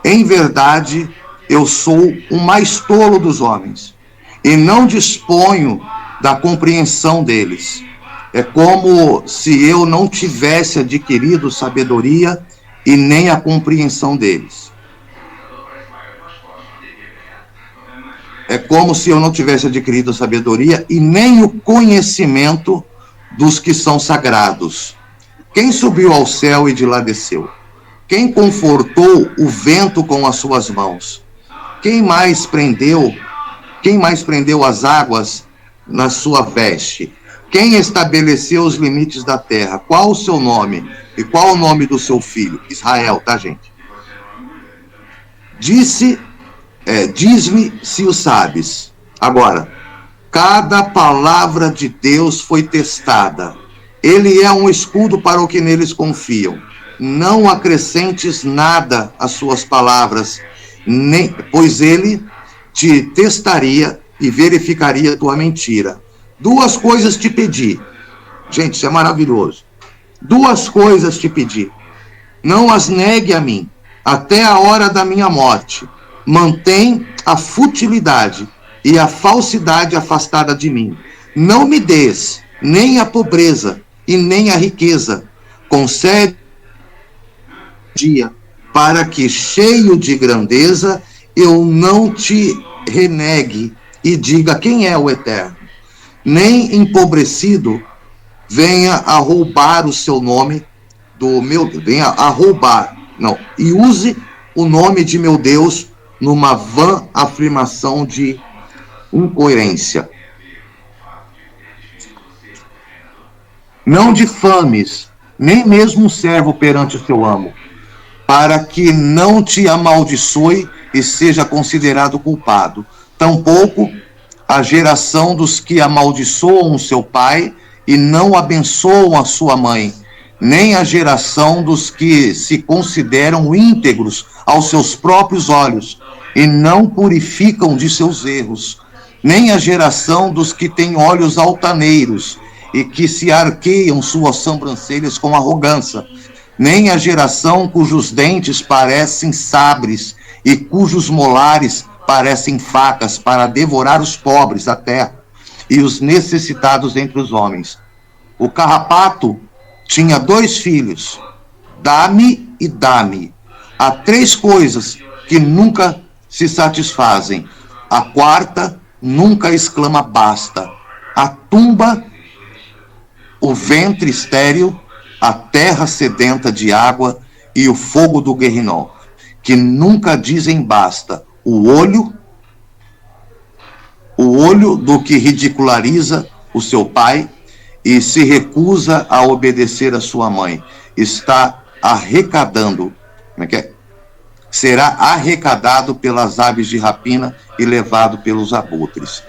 S3: Em verdade, eu sou o mais tolo dos homens, e não disponho da compreensão deles. É como se eu não tivesse adquirido sabedoria e nem a compreensão deles. É como se eu não tivesse adquirido sabedoria e nem o conhecimento dos que são sagrados. Quem subiu ao céu e de lá desceu? Quem confortou o vento com as suas mãos? Quem mais prendeu as águas na sua veste? Quem estabeleceu os limites da terra? Qual o seu nome? E qual o nome do seu filho? Israel, tá, gente? Diz-me se o sabes. Agora, cada palavra de Deus foi testada. Ele é um escudo para o que neles confiam. Não acrescentes nada às suas palavras, pois ele te testaria e verificaria tua mentira. 2 coisas te pedi. Gente, isso é maravilhoso. 2 coisas te pedi. Não as negue a mim, até a hora da minha morte. Mantém a futilidade e a falsidade afastada de mim. Não me des nem a pobreza e nem a riqueza. Concede dia para que, cheio de grandeza, eu não te renegue e diga quem é o Eterno. Nem empobrecido venha a roubar o seu nome venha a roubar, não, e use o nome de meu Deus numa vã afirmação de incoerência. Não difames, nem mesmo um servo perante o seu amo, para que não te amaldiçoe e seja considerado culpado. Tampouco a geração dos que amaldiçoam o seu pai e não abençoam a sua mãe, nem a geração dos que se consideram íntegros aos seus próprios olhos e não purificam de seus erros, nem a geração dos que têm olhos altaneiros e que se arqueiam suas sobrancelhas com arrogância, nem a geração cujos dentes parecem sabres e cujos molares parecem facas para devorar os pobres da terra e os necessitados entre os homens. O carrapato tinha 2 filhos, Dame e Dame. Há 3 coisas que nunca se satisfazem. A quarta nunca exclama basta. A tumba, o ventre estéril, a terra sedenta de água e o fogo do Guerrinol, que nunca dizem basta. O olho do que ridiculariza o seu pai e se recusa a obedecer a sua mãe, está arrecadando, será arrecadado pelas aves de rapina e levado pelos abutres.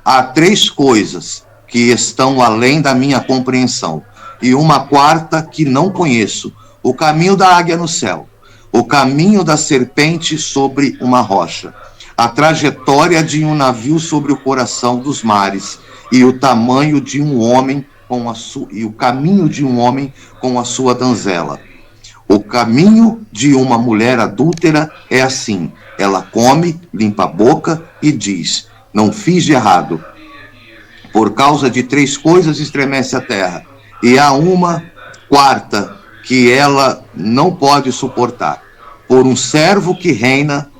S3: Há 3 coisas que estão além da minha compreensão, e uma quarta que não conheço: o caminho da águia no céu, o caminho da serpente sobre uma rocha, a trajetória de um navio sobre o coração dos mares, e o tamanho de um homem e o caminho de um homem com a sua donzela. O caminho de uma mulher adúltera é assim: ela come, limpa a boca e diz: não fiz de errado. Por causa de 3 coisas estremece a terra, e há uma quarta que ela não pode suportar: por um servo que reina,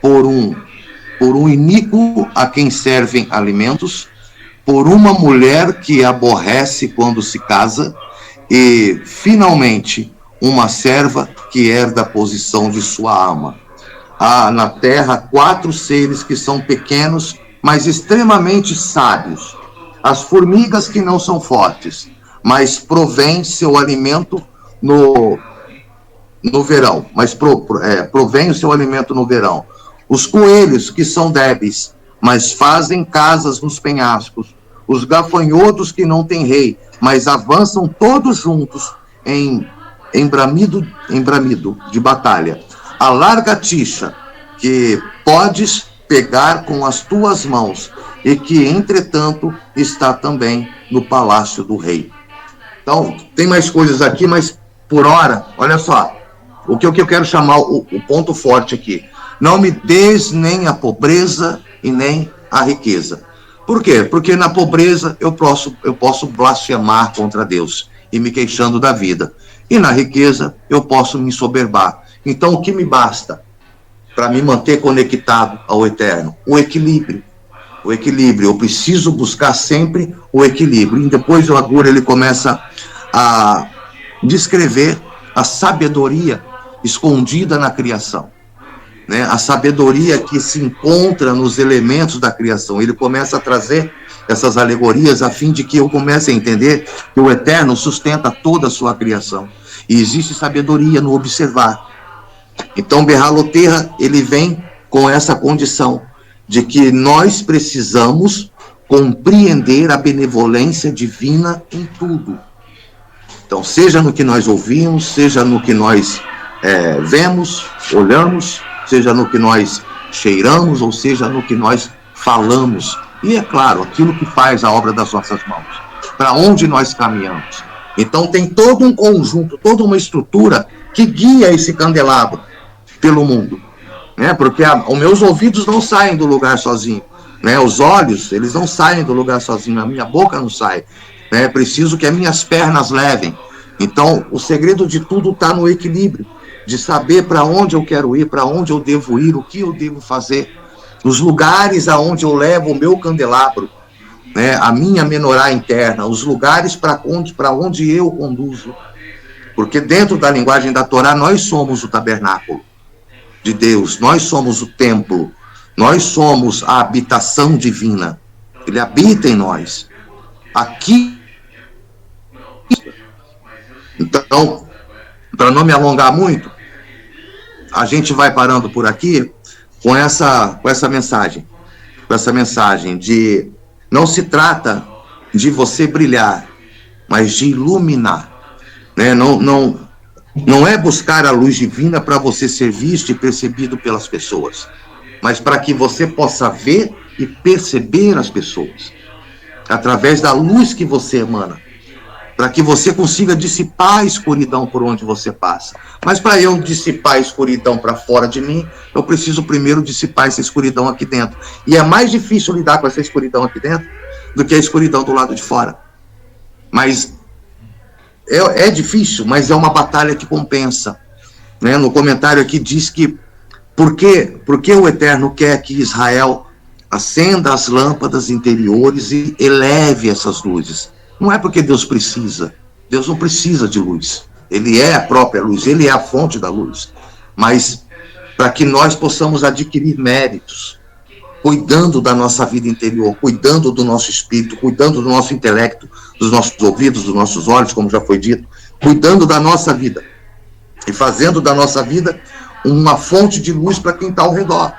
S3: por um iníquo a quem servem alimentos, por uma mulher que aborrece quando se casa, e, finalmente, uma serva que herda a posição de sua ama. Há na terra 4 seres que são pequenos, mas extremamente sábios. As formigas que não são fortes, mas provém seu alimento no verão, provém o seu alimento no verão. Os coelhos que são débeis, mas fazem casas nos penhascos. Os gafanhotos que não têm rei, mas avançam todos juntos em bramido de batalha. A largatixa que podes pegar com as tuas mãos e que, entretanto, está também no palácio do rei. Então, tem mais coisas aqui, mas por hora, olha só, o que eu quero chamar o ponto forte aqui: não me des nem a pobreza e nem a riqueza. Por quê? Porque na pobreza eu posso blasfemar contra Deus e me queixando da vida. E na riqueza eu posso me ensoberbar. Então o que me basta para me manter conectado ao Eterno? O equilíbrio. O equilíbrio. Eu preciso buscar sempre o equilíbrio. E depois o Agur ele começa a descrever a sabedoria escondida na criação. Né, a sabedoria que se encontra nos elementos da criação. Ele começa a trazer essas alegorias a fim de que eu comece a entender que o Eterno sustenta toda a sua criação. E existe sabedoria no observar. Então, Berraloterra, ele vem com essa condição de que nós precisamos compreender a benevolência divina em tudo. Então, seja no que nós ouvimos, seja no que nós vemos, olhamos, seja no que nós cheiramos, ou seja no que nós falamos. E, é claro, aquilo que faz a obra das nossas mãos. Para onde nós caminhamos. Então, tem todo um conjunto, toda uma estrutura que guia esse candelabro pelo mundo. Né? Porque os meus ouvidos não saem do lugar sozinho. Né? Os olhos, eles não saem do lugar sozinho. A minha boca não sai. Né? Preciso que as minhas pernas levem. Então, o segredo de tudo está no equilíbrio. De saber para onde eu quero ir, para onde eu devo ir, o que eu devo fazer. os lugares aonde eu levo o meu candelabro, né, a minha menorá interna, os lugares para onde eu conduzo. Porque dentro da linguagem da Torá, nós somos o tabernáculo de Deus, nós somos o templo, nós somos a habitação divina. Ele habita em nós. Aqui. Então, para não me alongar muito, a gente vai parando por aqui com essa mensagem. Com essa mensagem de não se trata de você brilhar, mas de iluminar. Né? Não é buscar a luz divina para você ser visto e percebido pelas pessoas, mas para que você possa ver e perceber as pessoas através da luz que você emana, para que você consiga dissipar a escuridão por onde você passa. Mas para eu dissipar a escuridão para fora de mim, eu preciso primeiro dissipar essa escuridão aqui dentro. E é mais difícil lidar com essa escuridão aqui dentro do que a escuridão do lado de fora. Mas é difícil, mas é uma batalha que compensa. Né? No comentário aqui diz que por que o Eterno quer que Israel acenda as lâmpadas interiores e eleve essas luzes? Não é porque Deus precisa. Deus não precisa de luz. Ele é a própria luz, ele é a fonte da luz. Mas para que nós possamos adquirir méritos, cuidando da nossa vida interior, cuidando do nosso espírito, cuidando do nosso intelecto, dos nossos ouvidos, dos nossos olhos, como já foi dito, cuidando da nossa vida e fazendo da nossa vida uma fonte de luz para quem está ao redor.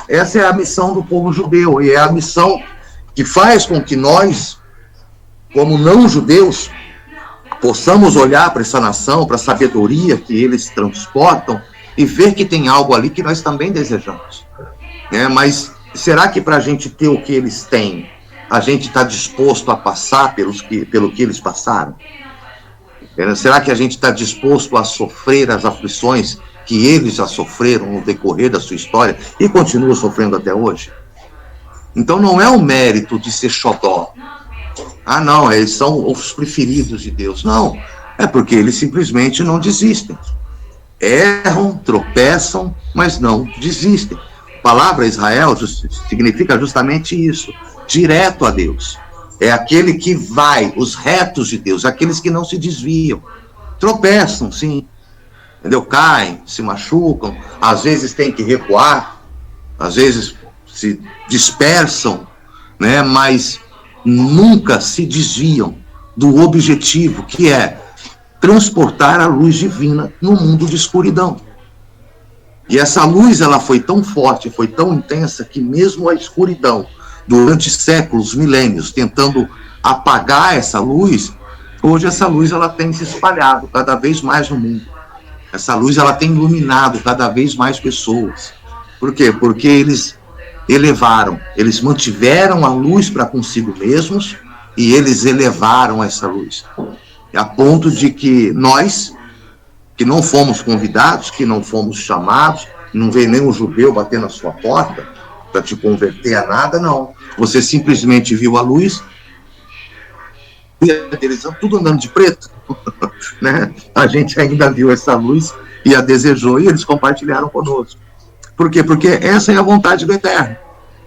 S3: Essa é a missão do povo judeu, e é a missão que faz com que nós, como não judeus, possamos olhar para essa nação, para a sabedoria que eles transportam e ver que tem algo ali que nós também desejamos. Mas será que para a gente ter o que eles têm, a gente está disposto a passar pelo que eles passaram? Será que a gente está disposto a sofrer as aflições que eles já sofreram no decorrer da sua história e continuam sofrendo até hoje? Então não é o mérito de ser xodó. Ah, não, eles são os preferidos de Deus. Não, é porque eles simplesmente não desistem. Erram, tropeçam, mas não desistem. A palavra Israel significa justamente isso, direto a Deus. É aquele que vai, os retos de Deus, aqueles que não se desviam. Tropeçam, sim, entendeu? Caem, se machucam, às vezes têm que recuar, às vezes se dispersam, né? Mas nunca se desviam do objetivo, que é transportar a luz divina no mundo de escuridão. E essa luz, ela foi tão forte, foi tão intensa, que mesmo a escuridão, durante séculos, milênios, tentando apagar essa luz, hoje essa luz ela tem se espalhado cada vez mais no mundo. Essa luz ela tem iluminado cada vez mais pessoas. Por quê? Porque eles elevaram, eles mantiveram a luz para consigo mesmos e eles elevaram essa luz. A ponto de que nós, que não fomos convidados, que não fomos chamados, não veio nenhum judeu bater na sua porta para te converter a nada, não. Você simplesmente viu a luz, eles estão tudo andando de preto, né? A gente ainda viu essa luz e a desejou e eles compartilharam conosco. Por quê? Porque essa é a vontade do Eterno.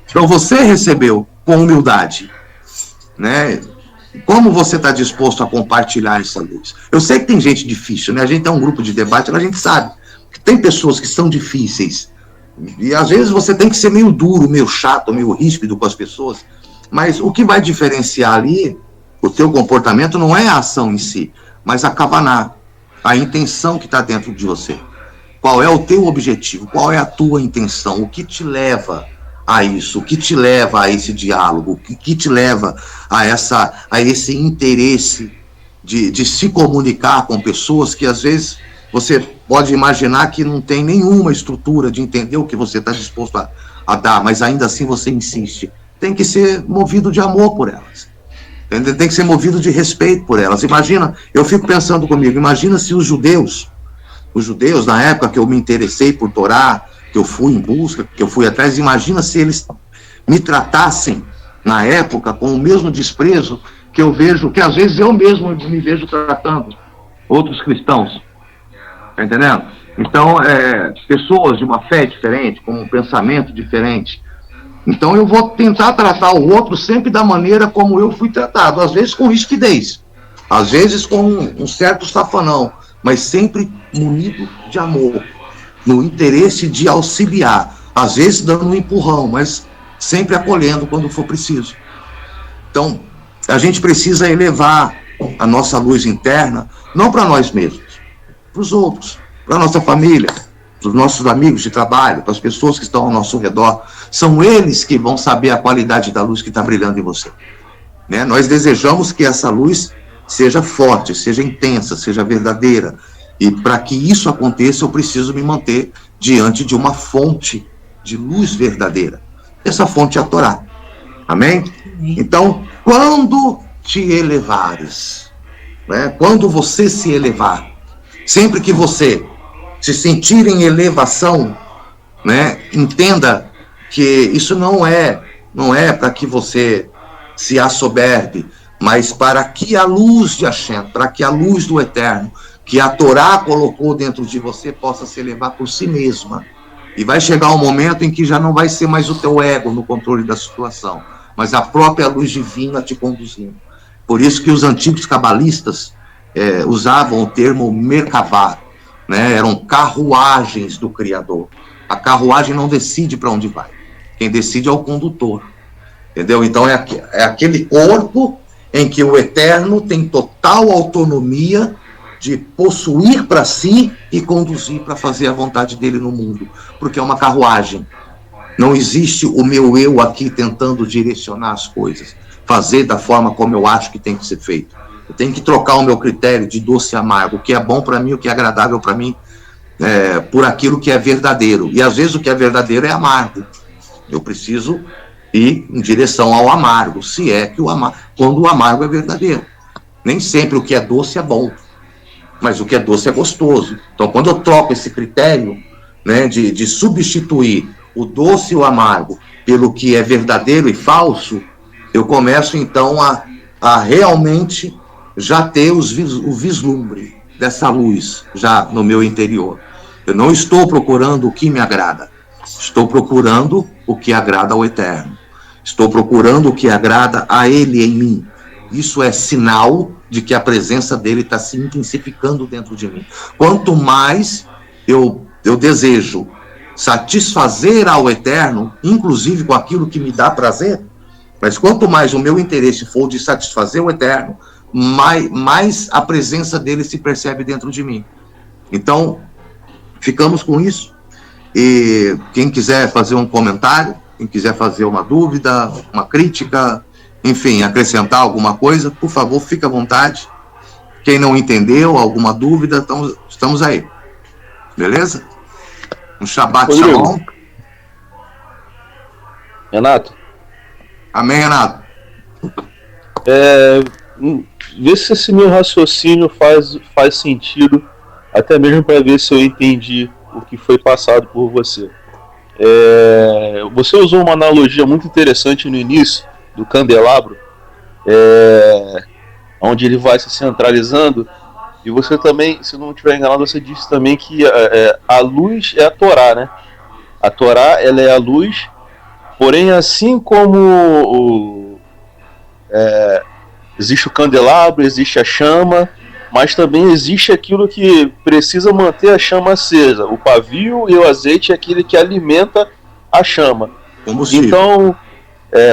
S3: Então você recebeu com humildade, né? Como você está disposto a compartilhar essa luz? Eu sei que tem gente difícil, né? A gente é um grupo de debate, a gente sabe que tem pessoas que são difíceis. E às vezes você tem que ser meio duro, meio chato, meio ríspido com as pessoas. Mas o que vai diferenciar ali o teu comportamento não é a ação em si, mas a kavaná, a intenção que está dentro de você. Qual é o teu objetivo? Qual é a tua intenção? O que te leva a isso? O que te leva a esse diálogo? O que te leva a esse interesse de se comunicar com pessoas que às vezes você pode imaginar que não tem nenhuma estrutura de entender o que você está disposto a dar, mas ainda assim você insiste. Tem que ser movido de amor por elas. Tem que ser movido de respeito por elas. Imagina, eu fico pensando comigo, imagina se os judeus, na época que eu me interessei por Torá, que eu fui em busca, que eu fui atrás, imagina se eles me tratassem, na época, com o mesmo desprezo que eu vejo, que às vezes eu mesmo me vejo tratando outros cristãos. Tá entendendo? Então, pessoas de uma fé diferente, com um pensamento diferente. Então, eu vou tentar tratar o outro sempre da maneira como eu fui tratado. Às vezes com rispidez, às vezes com um certo safanão, mas sempre munido de amor, no interesse de auxiliar. Às vezes dando um empurrão, mas sempre acolhendo quando for preciso. Então, a gente precisa elevar a nossa luz interna, não para nós mesmos, para os outros, para a nossa família, para os nossos amigos de trabalho, para as pessoas que estão ao nosso redor. São eles que vão saber a qualidade da luz que está brilhando em você. Né? Nós desejamos que essa luz seja forte, seja intensa, seja verdadeira. E para que isso aconteça, eu preciso me manter diante de uma fonte de luz verdadeira. Essa fonte é a Torá. Amém? Então, quando te elevares, né? Quando você se elevar, sempre que você se sentir em elevação, né? Entenda que isso não é para que você se assoberbe, mas para que a luz de Hashem, para que a luz do Eterno, que a Torá colocou dentro de você, possa se elevar por si mesma. E vai chegar um momento em que já não vai ser mais o teu ego no controle da situação, mas a própria luz divina te conduzindo. Por isso que os antigos cabalistas usavam o termo Merkavá, né? Eram carruagens do Criador. A carruagem não decide para onde vai. Quem decide é o condutor. Entendeu? Então é aquele corpo em que o Eterno tem total autonomia de possuir para si e conduzir para fazer a vontade dele no mundo, porque é uma carruagem. Não existe o meu eu aqui tentando direcionar as coisas, fazer da forma como eu acho que tem que ser feito. Eu tenho que trocar o meu critério de doce e amargo, o que é bom para mim, o que é agradável para mim, por aquilo que é verdadeiro. E às vezes o que é verdadeiro é amargo. Eu preciso ir em direção ao amargo, se é que quando o amargo é verdadeiro. Nem sempre o que é doce é bom, mas o que é doce é gostoso. Então, quando eu troco esse critério, né, de substituir o doce e o amargo pelo que é verdadeiro e falso, eu começo, então, a realmente já ter o vislumbre dessa luz já no meu interior. Eu não estou procurando o que me agrada, estou procurando o que agrada ao Eterno. Estou procurando o que agrada a Ele em mim. Isso é sinal de que a presença dele está se intensificando dentro de mim. Quanto mais eu desejo satisfazer ao Eterno, inclusive com aquilo que me dá prazer, mas quanto mais o meu interesse for de satisfazer o Eterno, mais a presença dele se percebe dentro de mim. Então, ficamos com isso. E quem quiser fazer um comentário, quem quiser fazer uma dúvida, uma crítica, enfim, acrescentar alguma coisa, por favor, fique à vontade. Quem não entendeu, alguma dúvida, estamos aí. Beleza? Um Shabbat Shalom.
S5: Renato?
S3: Amém, Renato?
S5: Vê se esse meu raciocínio faz sentido, até mesmo para ver se eu entendi o que foi passado por você. Você usou uma analogia muito interessante no início do candelabro, onde ele vai se centralizando, e você também, se não estiver enganado, você disse também que a luz é a Torá, né? A Torá, ela é a luz, porém, assim como existe o candelabro, existe a chama, mas também existe aquilo que precisa manter a chama acesa. O pavio e o azeite é aquele que alimenta a chama.
S3: Combustível.
S5: Então,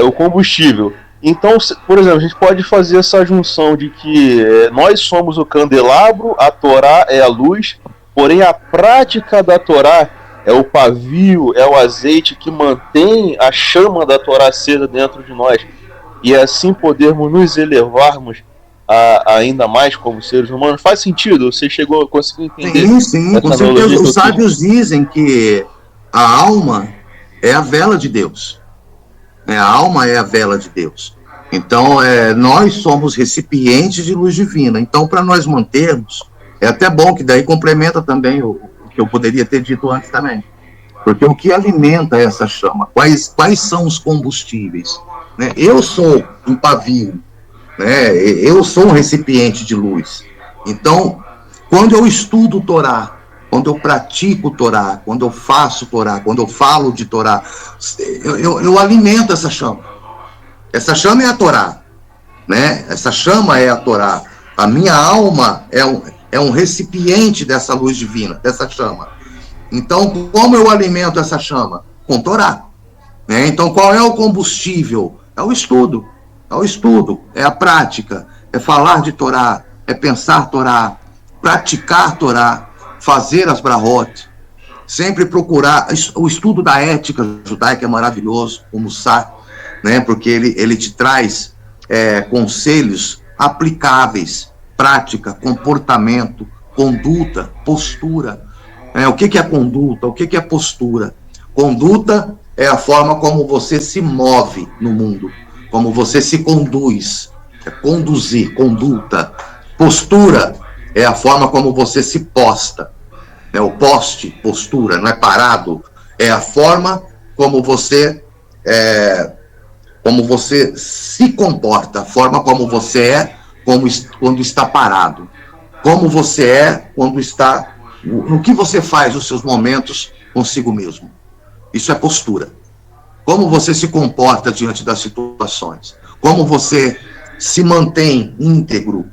S5: o combustível. Então, por exemplo, a gente pode fazer essa junção de que nós somos o candelabro, a Torá é a luz, porém a prática da Torá é o pavio, é o azeite que mantém a chama da Torá acesa dentro de nós. E assim podermos nos elevarmos ainda mais como seres humanos. Faz sentido? Você conseguiu entender?
S3: Sim, com certeza. Os sábios dizem que a alma é a vela de Deus. A alma é a vela de Deus. Então, nós somos recipientes de luz divina. Então, para nós mantermos, é até bom que daí complementa também o que eu poderia ter dito antes também. Porque o que alimenta essa chama? Quais são os combustíveis? Né? Eu sou um pavio, né? Eu sou um recipiente de luz. Então, quando eu estudo o Torá, quando eu pratico Torá, quando eu faço Torá, quando eu falo de Torá, eu alimento essa chama. Essa chama é a Torá, né? Essa chama é a Torá. A minha alma é um recipiente dessa luz divina, dessa chama. Então, como eu alimento essa chama? Com Torá. Né? Então, qual é o combustível? É o estudo. É a prática, é falar de Torá, é pensar Torá, praticar Torá, fazer as brahot, sempre procurar. O estudo da ética judaica é maravilhoso, o Mussar, né? Porque ele te traz conselhos aplicáveis, prática, comportamento, conduta, postura. O que é conduta? O que é postura? Conduta é a forma como você se move no mundo, como você se conduz, é conduzir, conduta. Postura é a forma como você se posta, o poste, postura, não é parado, é a forma como você se comporta, a forma como você é quando está parado, como você é quando está, no que você faz os seus momentos consigo mesmo. Isso é postura. Como você se comporta diante das situações, como você se mantém íntegro,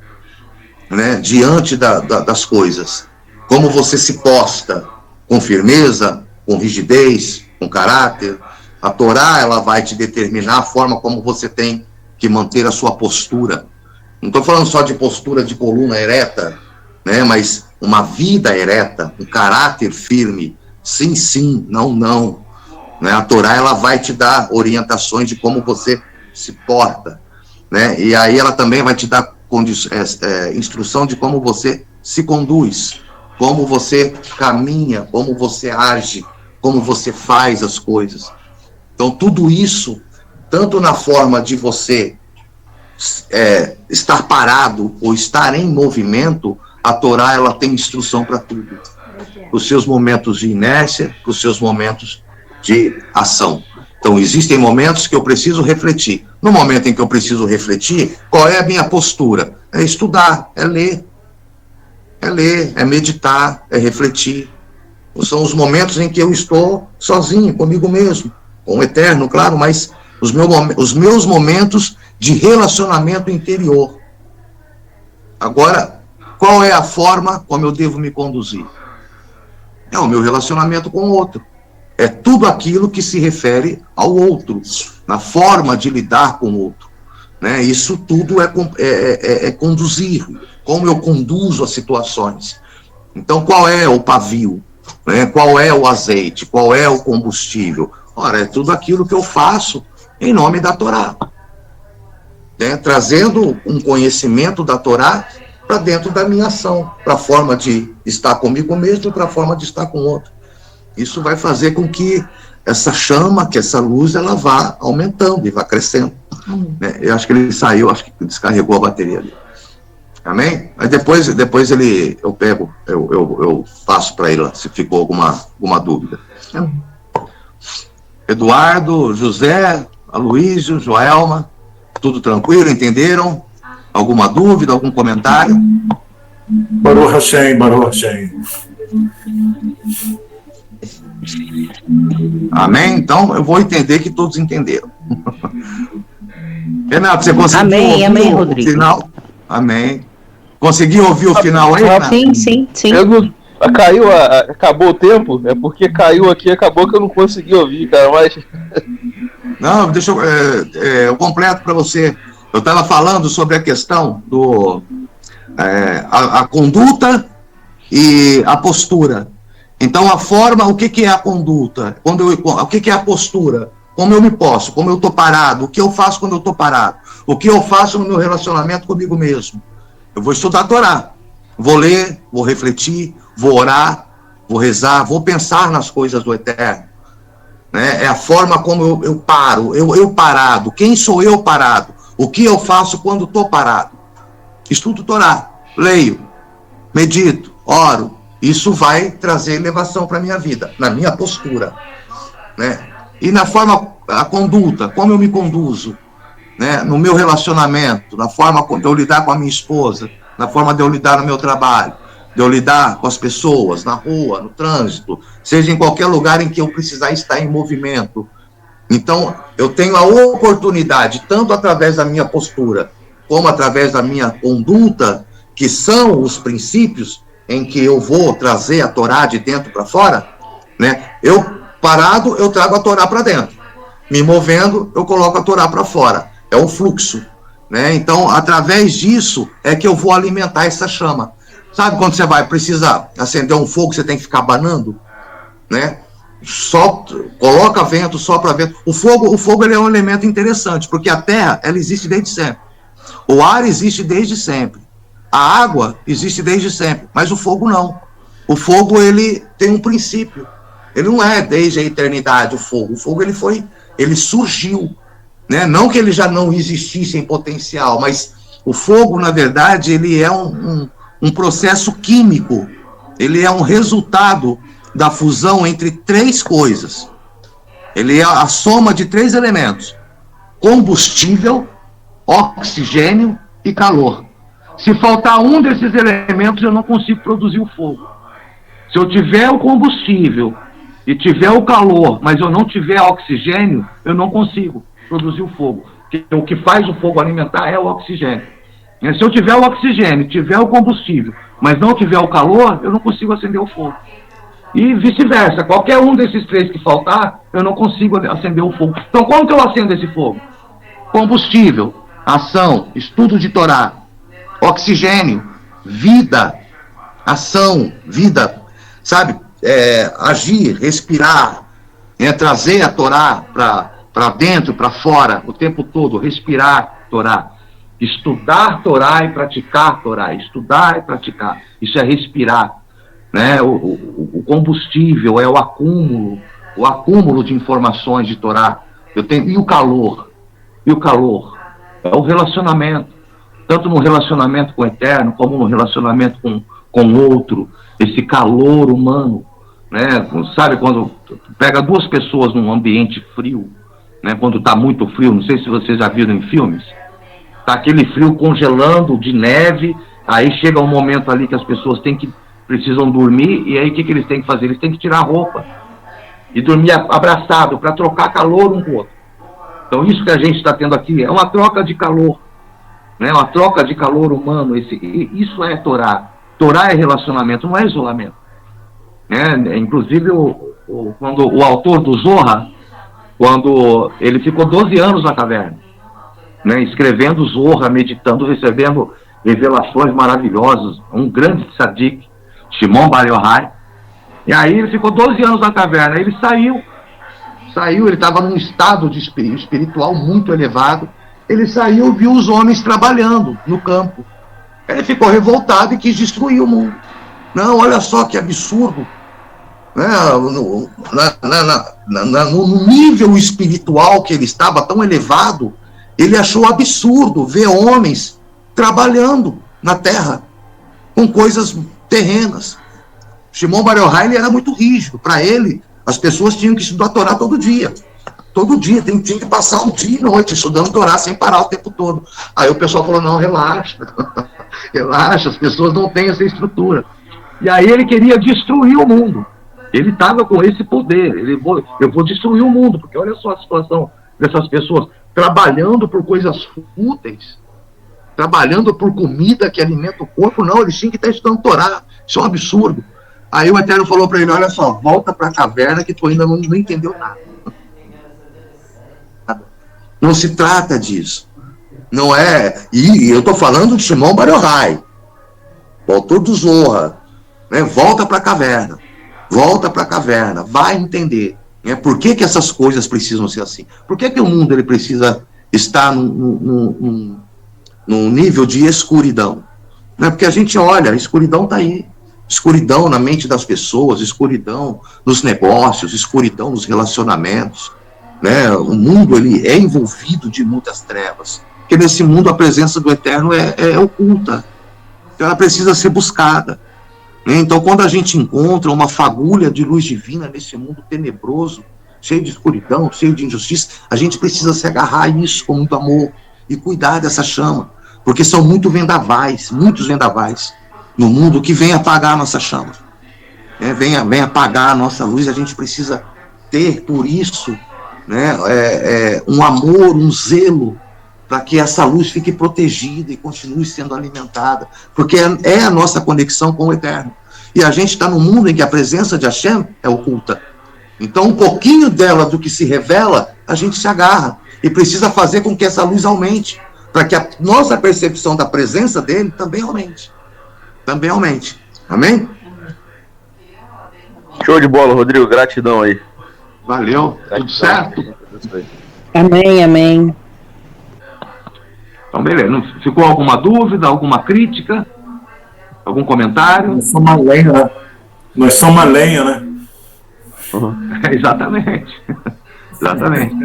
S3: né, diante das coisas, como você se posta com firmeza, com rigidez, com caráter. A Torá, ela vai te determinar a forma como você tem que manter a sua postura. Não estou falando só de postura de coluna ereta, né, mas uma vida ereta, um caráter firme, sim, sim, não, não. Né? A Torá, ela vai te dar orientações de como você se porta, né? E aí ela também vai te dar instrução de como você se conduz, como você caminha, como você age, como você faz as coisas. Então, tudo isso, tanto na forma de você estar parado ou estar em movimento, a Torá, ela tem instrução para tudo. Para os seus momentos de inércia, para os seus momentos de ação. Então, existem momentos que eu preciso refletir. No momento em que eu preciso refletir, qual é a minha postura? É estudar, é ler, é meditar, é refletir. São os momentos em que eu estou sozinho, comigo mesmo, com o Eterno, claro, mas os meus momentos de relacionamento interior. Agora, qual é a forma como eu devo me conduzir? É o meu relacionamento com o outro. É tudo aquilo que se refere ao outro, na forma de lidar com o outro. Né? Isso tudo é conduzir, como eu conduzo as situações. Então, qual é o pavio? Né? Qual é o azeite? Qual é o combustível? Ora, é tudo aquilo que eu faço em nome da Torá. Né? Trazendo um conhecimento da Torá para dentro da minha ação, para a forma de estar comigo mesmo e para a forma de estar com o outro. Isso vai fazer com que essa chama, que essa luz, ela vá aumentando e vá crescendo. Né? Eu acho que ele saiu, acho que descarregou a bateria ali. Amém? Mas depois eu passo para ele lá, se ficou alguma dúvida. Eduardo, José, Aloísio, Joelma, tudo tranquilo, entenderam? Alguma dúvida, algum comentário?
S6: Baruch Hashem, Baruch Hashem.
S3: Amém? Então, eu vou entender que todos entenderam. Renato, você conseguiu ouvir
S7: amém,
S3: o
S7: Rodrigo.
S3: final? Amém. Conseguiu ouvir o final aí, Renato?
S7: Sim.
S5: Caiu, acabou o tempo? É porque caiu aqui, acabou que eu não consegui ouvir, cara, mas...
S3: Não, deixa eu completo para você. Eu estava falando sobre a questão a conduta e a postura. Então, a forma, o que é a conduta? O que é a postura? Como eu me posto? Como eu estou parado? O que eu faço quando eu estou parado? O que eu faço no meu relacionamento comigo mesmo? Eu vou estudar a Torá. Vou ler, vou refletir, vou orar, vou rezar, vou pensar nas coisas do Eterno. Né? É a forma como eu paro, eu parado. Quem sou eu parado? O que eu faço quando estou parado? Estudo Torá, leio, medito, oro. Isso vai trazer elevação para a minha vida, na minha postura. Né? E na forma, a conduta, como eu me conduzo, né? No meu relacionamento, na forma de eu lidar com a minha esposa, na forma de eu lidar no meu trabalho, de eu lidar com as pessoas, na rua, no trânsito, seja em qualquer lugar em que eu precisar estar em movimento. Então, eu tenho a oportunidade, tanto através da minha postura, como através da minha conduta, que são os princípios em que eu vou trazer a Torá de dentro para fora, né? Eu, parado, eu trago a Torá para dentro. Me movendo, eu coloco a Torá para fora. É um fluxo, né? Então, através disso, é que eu vou alimentar essa chama. Sabe quando você vai precisar acender um fogo, você tem que ficar abanando, né? Só coloca vento, sopra vento. O fogo ele é um elemento interessante, porque a terra, ela existe desde sempre. O ar existe desde sempre. A água existe desde sempre, mas o fogo não. O fogo, ele tem um princípio. Ele não é desde a eternidade o fogo. O fogo, ele surgiu, né? Não que ele já não existisse em potencial, mas o fogo, na verdade, ele é um processo químico. Ele é um resultado da fusão entre três coisas. Ele é a soma de três elementos: combustível, oxigênio e calor. Se faltar um desses elementos, eu não consigo produzir o fogo. Se eu tiver o combustível e tiver o calor, mas eu não tiver oxigênio, eu não consigo produzir o fogo. Porque o que faz o fogo alimentar é o oxigênio. Se eu tiver o oxigênio, tiver o combustível, mas não tiver o calor, eu não consigo acender o fogo. E vice-versa, qualquer um desses três que faltar, eu não consigo acender o fogo. Então, como que eu acendo esse fogo? Combustível, ação, estudo de Torá. Oxigênio, vida, ação, vida, sabe? Agir, respirar, trazer a Torá para dentro, para fora, o tempo todo, respirar Torá. Estudar Torá e praticar Torá. Estudar e praticar. Isso é respirar. Né? O combustível é o acúmulo de informações de Torá. E o calor? E o calor? É o relacionamento. Tanto no relacionamento com o Eterno, como no relacionamento com o outro. Esse calor humano. Né? Sabe quando pega duas pessoas num ambiente frio, né? Quando está muito frio, não sei se vocês já viram em filmes, está aquele frio congelando de neve, aí chega um momento ali que as pessoas precisam dormir, e aí o que eles têm que fazer? Eles têm que tirar a roupa e dormir abraçado para trocar calor um com o outro. Então isso que a gente está tendo aqui é uma troca de calor, né? Uma troca de calor humano. Isso é Torá. Torá é relacionamento, não é isolamento. Inclusive, quando o autor do Zohar, quando ele ficou 12 anos na caverna, né, escrevendo Zohar, meditando, recebendo revelações maravilhosas, um grande tzadik, Shimon Bar Yochai, e aí ele ficou 12 anos na caverna, ele saiu, ele estava num estado espiritual muito elevado, ele saiu, viu os homens trabalhando no campo, ele ficou revoltado e quis destruir o mundo. Não, olha só que absurdo. No nível espiritual que ele estava, tão elevado, ele achou absurdo ver homens trabalhando na terra, com coisas terrenas. Shimon Bar Yochai, ele era muito rígido. Para ele, as pessoas tinham que estudar a Torá todo dia. Todo dia, tinha que passar um dia e noite estudando Torá sem parar o tempo todo. Aí o pessoal falou, não, relaxa. Relaxa, as pessoas não têm essa estrutura. E aí ele queria destruir o mundo. Ele estava com esse poder. Eu vou destruir o mundo, porque olha só a situação dessas pessoas trabalhando por coisas fúteis, trabalhando por comida que alimenta o corpo. Não, eles tinham que estar estudando Torá. Isso é um absurdo. Aí o Eterno falou para ele, olha só, volta para a caverna que tu ainda não entendeu nada. Não se trata disso. Não é... E eu estou falando de Shimon Bar Yochai, o autor do Zohar. Volta para a caverna. Volta para a caverna. Vai entender. Por que essas coisas precisam ser assim? Por que o mundo ele precisa estar num nível de escuridão? Porque a gente olha, a escuridão está aí. Escuridão na mente das pessoas, escuridão nos negócios, escuridão nos relacionamentos. O mundo ele é envolvido de muitas trevas. Porque nesse mundo a presença do Eterno é oculta. Então ela precisa ser buscada. Então, quando a gente encontra uma fagulha de luz divina nesse mundo tenebroso, cheio de escuridão, cheio de injustiça, a gente precisa se agarrar a isso com muito amor e cuidar dessa chama, porque são muitos vendavais, no mundo que vem apagar a nossa chama. Vem apagar a nossa luz. A gente precisa ter, por isso, né, um amor, um zelo, para que essa luz fique protegida e continue sendo alimentada, porque é a nossa conexão com o Eterno. E a gente está num mundo em que a presença de Hashem é oculta. Então, um pouquinho dela, do que se revela, a gente se agarra e precisa fazer com que essa luz aumente, para que a nossa percepção da presença dele também aumente. Também aumente. Amém?
S5: Show de bola, Rodrigo. Gratidão aí.
S3: Valeu. Tudo certo?
S7: Amém, amém.
S3: Então, beleza. Ficou alguma dúvida, alguma crítica? Algum comentário?
S6: Nós somos uma lenha, né? Nós somos uma lenha, né?
S3: Exatamente. Exatamente.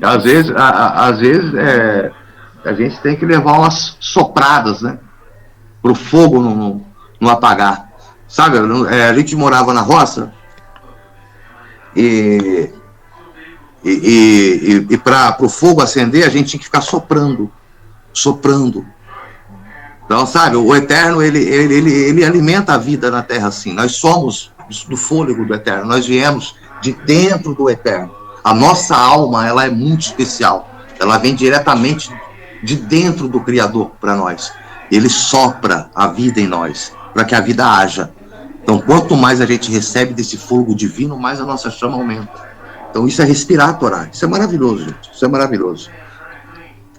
S3: Às vezes a gente tem que levar umas sopradas, né? Para o fogo não apagar. Sabe, a gente morava na roça e para o fogo acender, a gente tinha que ficar soprando. Então, sabe, o Eterno, ele alimenta a vida na Terra assim. Nós somos do fôlego do Eterno, nós viemos de dentro do Eterno. A nossa alma, ela é muito especial. Ela vem diretamente de dentro do Criador para nós. Ele sopra a vida em nós, para que a vida haja. Então, quanto mais a gente recebe desse fogo divino, mais a nossa chama aumenta. Então, isso é respirar a Torá. Isso é maravilhoso, gente. Isso é maravilhoso.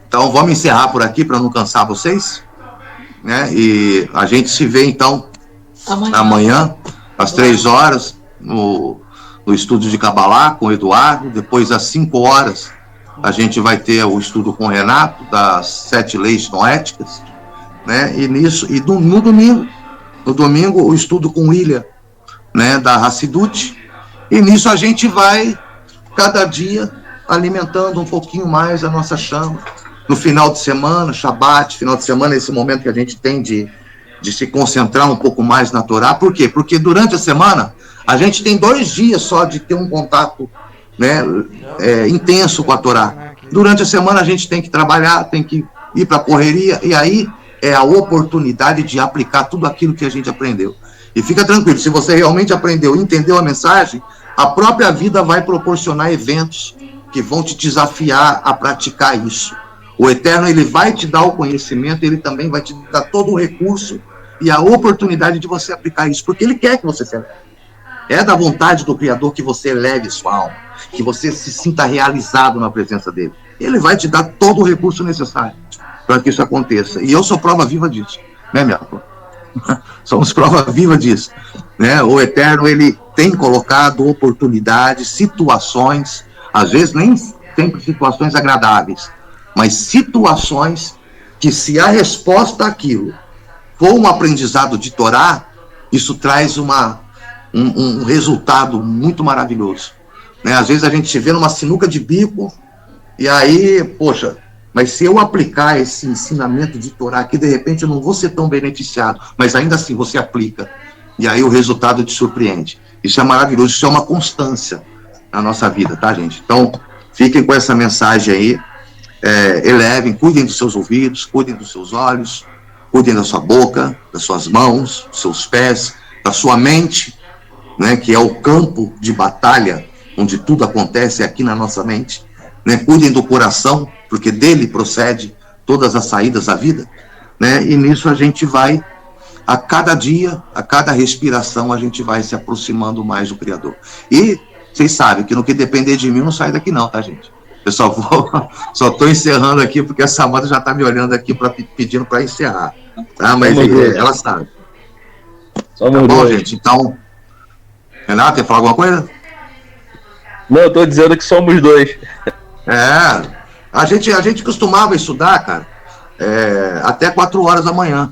S3: Então, vamos encerrar por aqui para não cansar vocês, né? E a gente se vê, então, amanhã às 3 horas, no estúdio de Kabbalah, com o Eduardo. Depois, às 5 horas, a gente vai ter o estudo com o Renato, das 7 leis noéticas, né? E no domingo, o estudo com o William, né, da Hassidut. E nisso a gente vai, cada dia, alimentando um pouquinho mais a nossa chama. No final de semana, Shabbat, final de semana, esse momento que a gente tem de se concentrar um pouco mais na Torá. Por quê? Porque durante a semana, a gente tem 2 dias só de ter um contato, né, intenso com a Torá. Durante a semana, a gente tem que trabalhar, tem que ir para a correria, e aí é a oportunidade de aplicar tudo aquilo que a gente aprendeu. E fica tranquilo, se você realmente aprendeu e entendeu a mensagem, a própria vida vai proporcionar eventos que vão te desafiar a praticar isso. O Eterno, ele vai te dar o conhecimento, ele também vai te dar todo o recurso e a oportunidade de você aplicar isso, porque ele quer que você se eleve. É da vontade do Criador que você eleve sua alma, que você se sinta realizado na presença dele. Ele vai te dar todo o recurso necessário para que isso aconteça. E eu sou prova viva disso, né, minha avó? Somos prova viva disso, né? O Eterno, ele tem colocado oportunidades, situações, às vezes nem sempre situações agradáveis, mas situações que, se a resposta àquilo for um aprendizado de Torá, isso traz um resultado muito maravilhoso, né? Às vezes a gente se vê numa sinuca de bico, e aí, poxa, mas se eu aplicar esse ensinamento de Torá aqui, de repente eu não vou ser tão beneficiado, mas ainda assim você aplica, e aí o resultado te surpreende. Isso é maravilhoso, isso é uma constância na nossa vida, tá, gente? Então, fiquem com essa mensagem aí, elevem, cuidem dos seus ouvidos, cuidem dos seus olhos, cuidem da sua boca, das suas mãos, dos seus pés, da sua mente, né, que é o campo de batalha, onde tudo acontece aqui na nossa mente, né? Cuidem do coração, porque dele procede todas as saídas da vida, né? E nisso a gente vai, a cada dia, a cada respiração, a gente vai se aproximando mais do Criador. E vocês sabem que no que depender de mim, eu não saio daqui não, tá, gente? Eu só estou encerrando aqui, porque a Samanta já está me olhando aqui, pedindo para encerrar, tá? Mas ela sabe. Tá bom, gente? Então, Renato, quer falar alguma coisa?
S5: Não, eu tô dizendo que somos 2.
S3: A gente costumava estudar, cara, até 4 horas da manhã.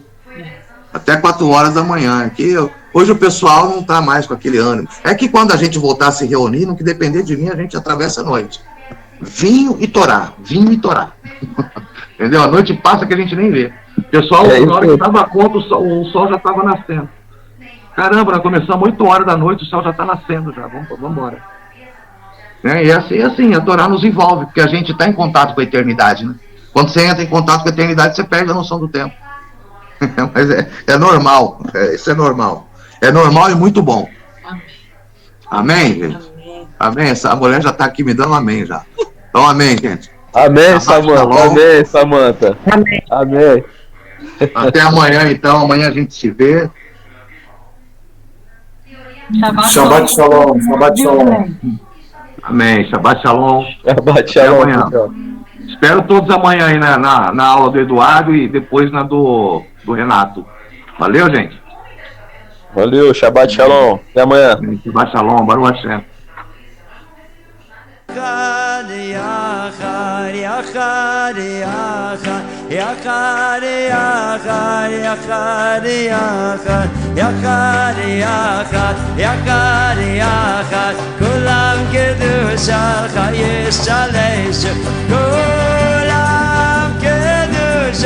S3: Até 4 horas da manhã. Que hoje o pessoal não tá mais com aquele ânimo. É que quando a gente voltar a se reunir, no que depender de mim, a gente atravessa a noite. Vinho e Torá. Entendeu? A noite passa que a gente nem vê. O pessoal, na hora que dava conta, o sol já estava nascendo. Caramba, nós começamos 8 horas da noite, o sol já está nascendo já. Vamos embora. E assim, a Torá nos envolve, porque a gente está em contato com a eternidade, né? Quando você entra em contato com a eternidade, você perde a noção do tempo. Mas é normal, isso é normal. É normal e muito bom. Amém, gente? Amém. Essa mulher já está aqui me dando amém já. Então, amém, gente.
S5: Amém,
S3: Shabbat
S5: Samanta.
S3: shalom.
S5: Amém, Samanta.
S7: Amém.
S5: Amém.
S3: Até amanhã, então. Amanhã a gente se vê.
S6: Shabbat shalom, Shabbat shalom.
S3: Amém. Shabbat shalom.
S5: Shabbat shalom.
S3: amanhã.
S5: Tchau.
S3: Espero todos amanhã aí na aula do Eduardo e depois na do Renato. Valeu, gente?
S5: Valeu, Shabbat shalom. Até amanhã.
S3: Shabbat shalom. Baruch Hashem.
S1: يخر يخر يخر يخر يخر يخر يخر يخر يخر يخر يخر كلام قدوس الخيس عليش كلام قدوس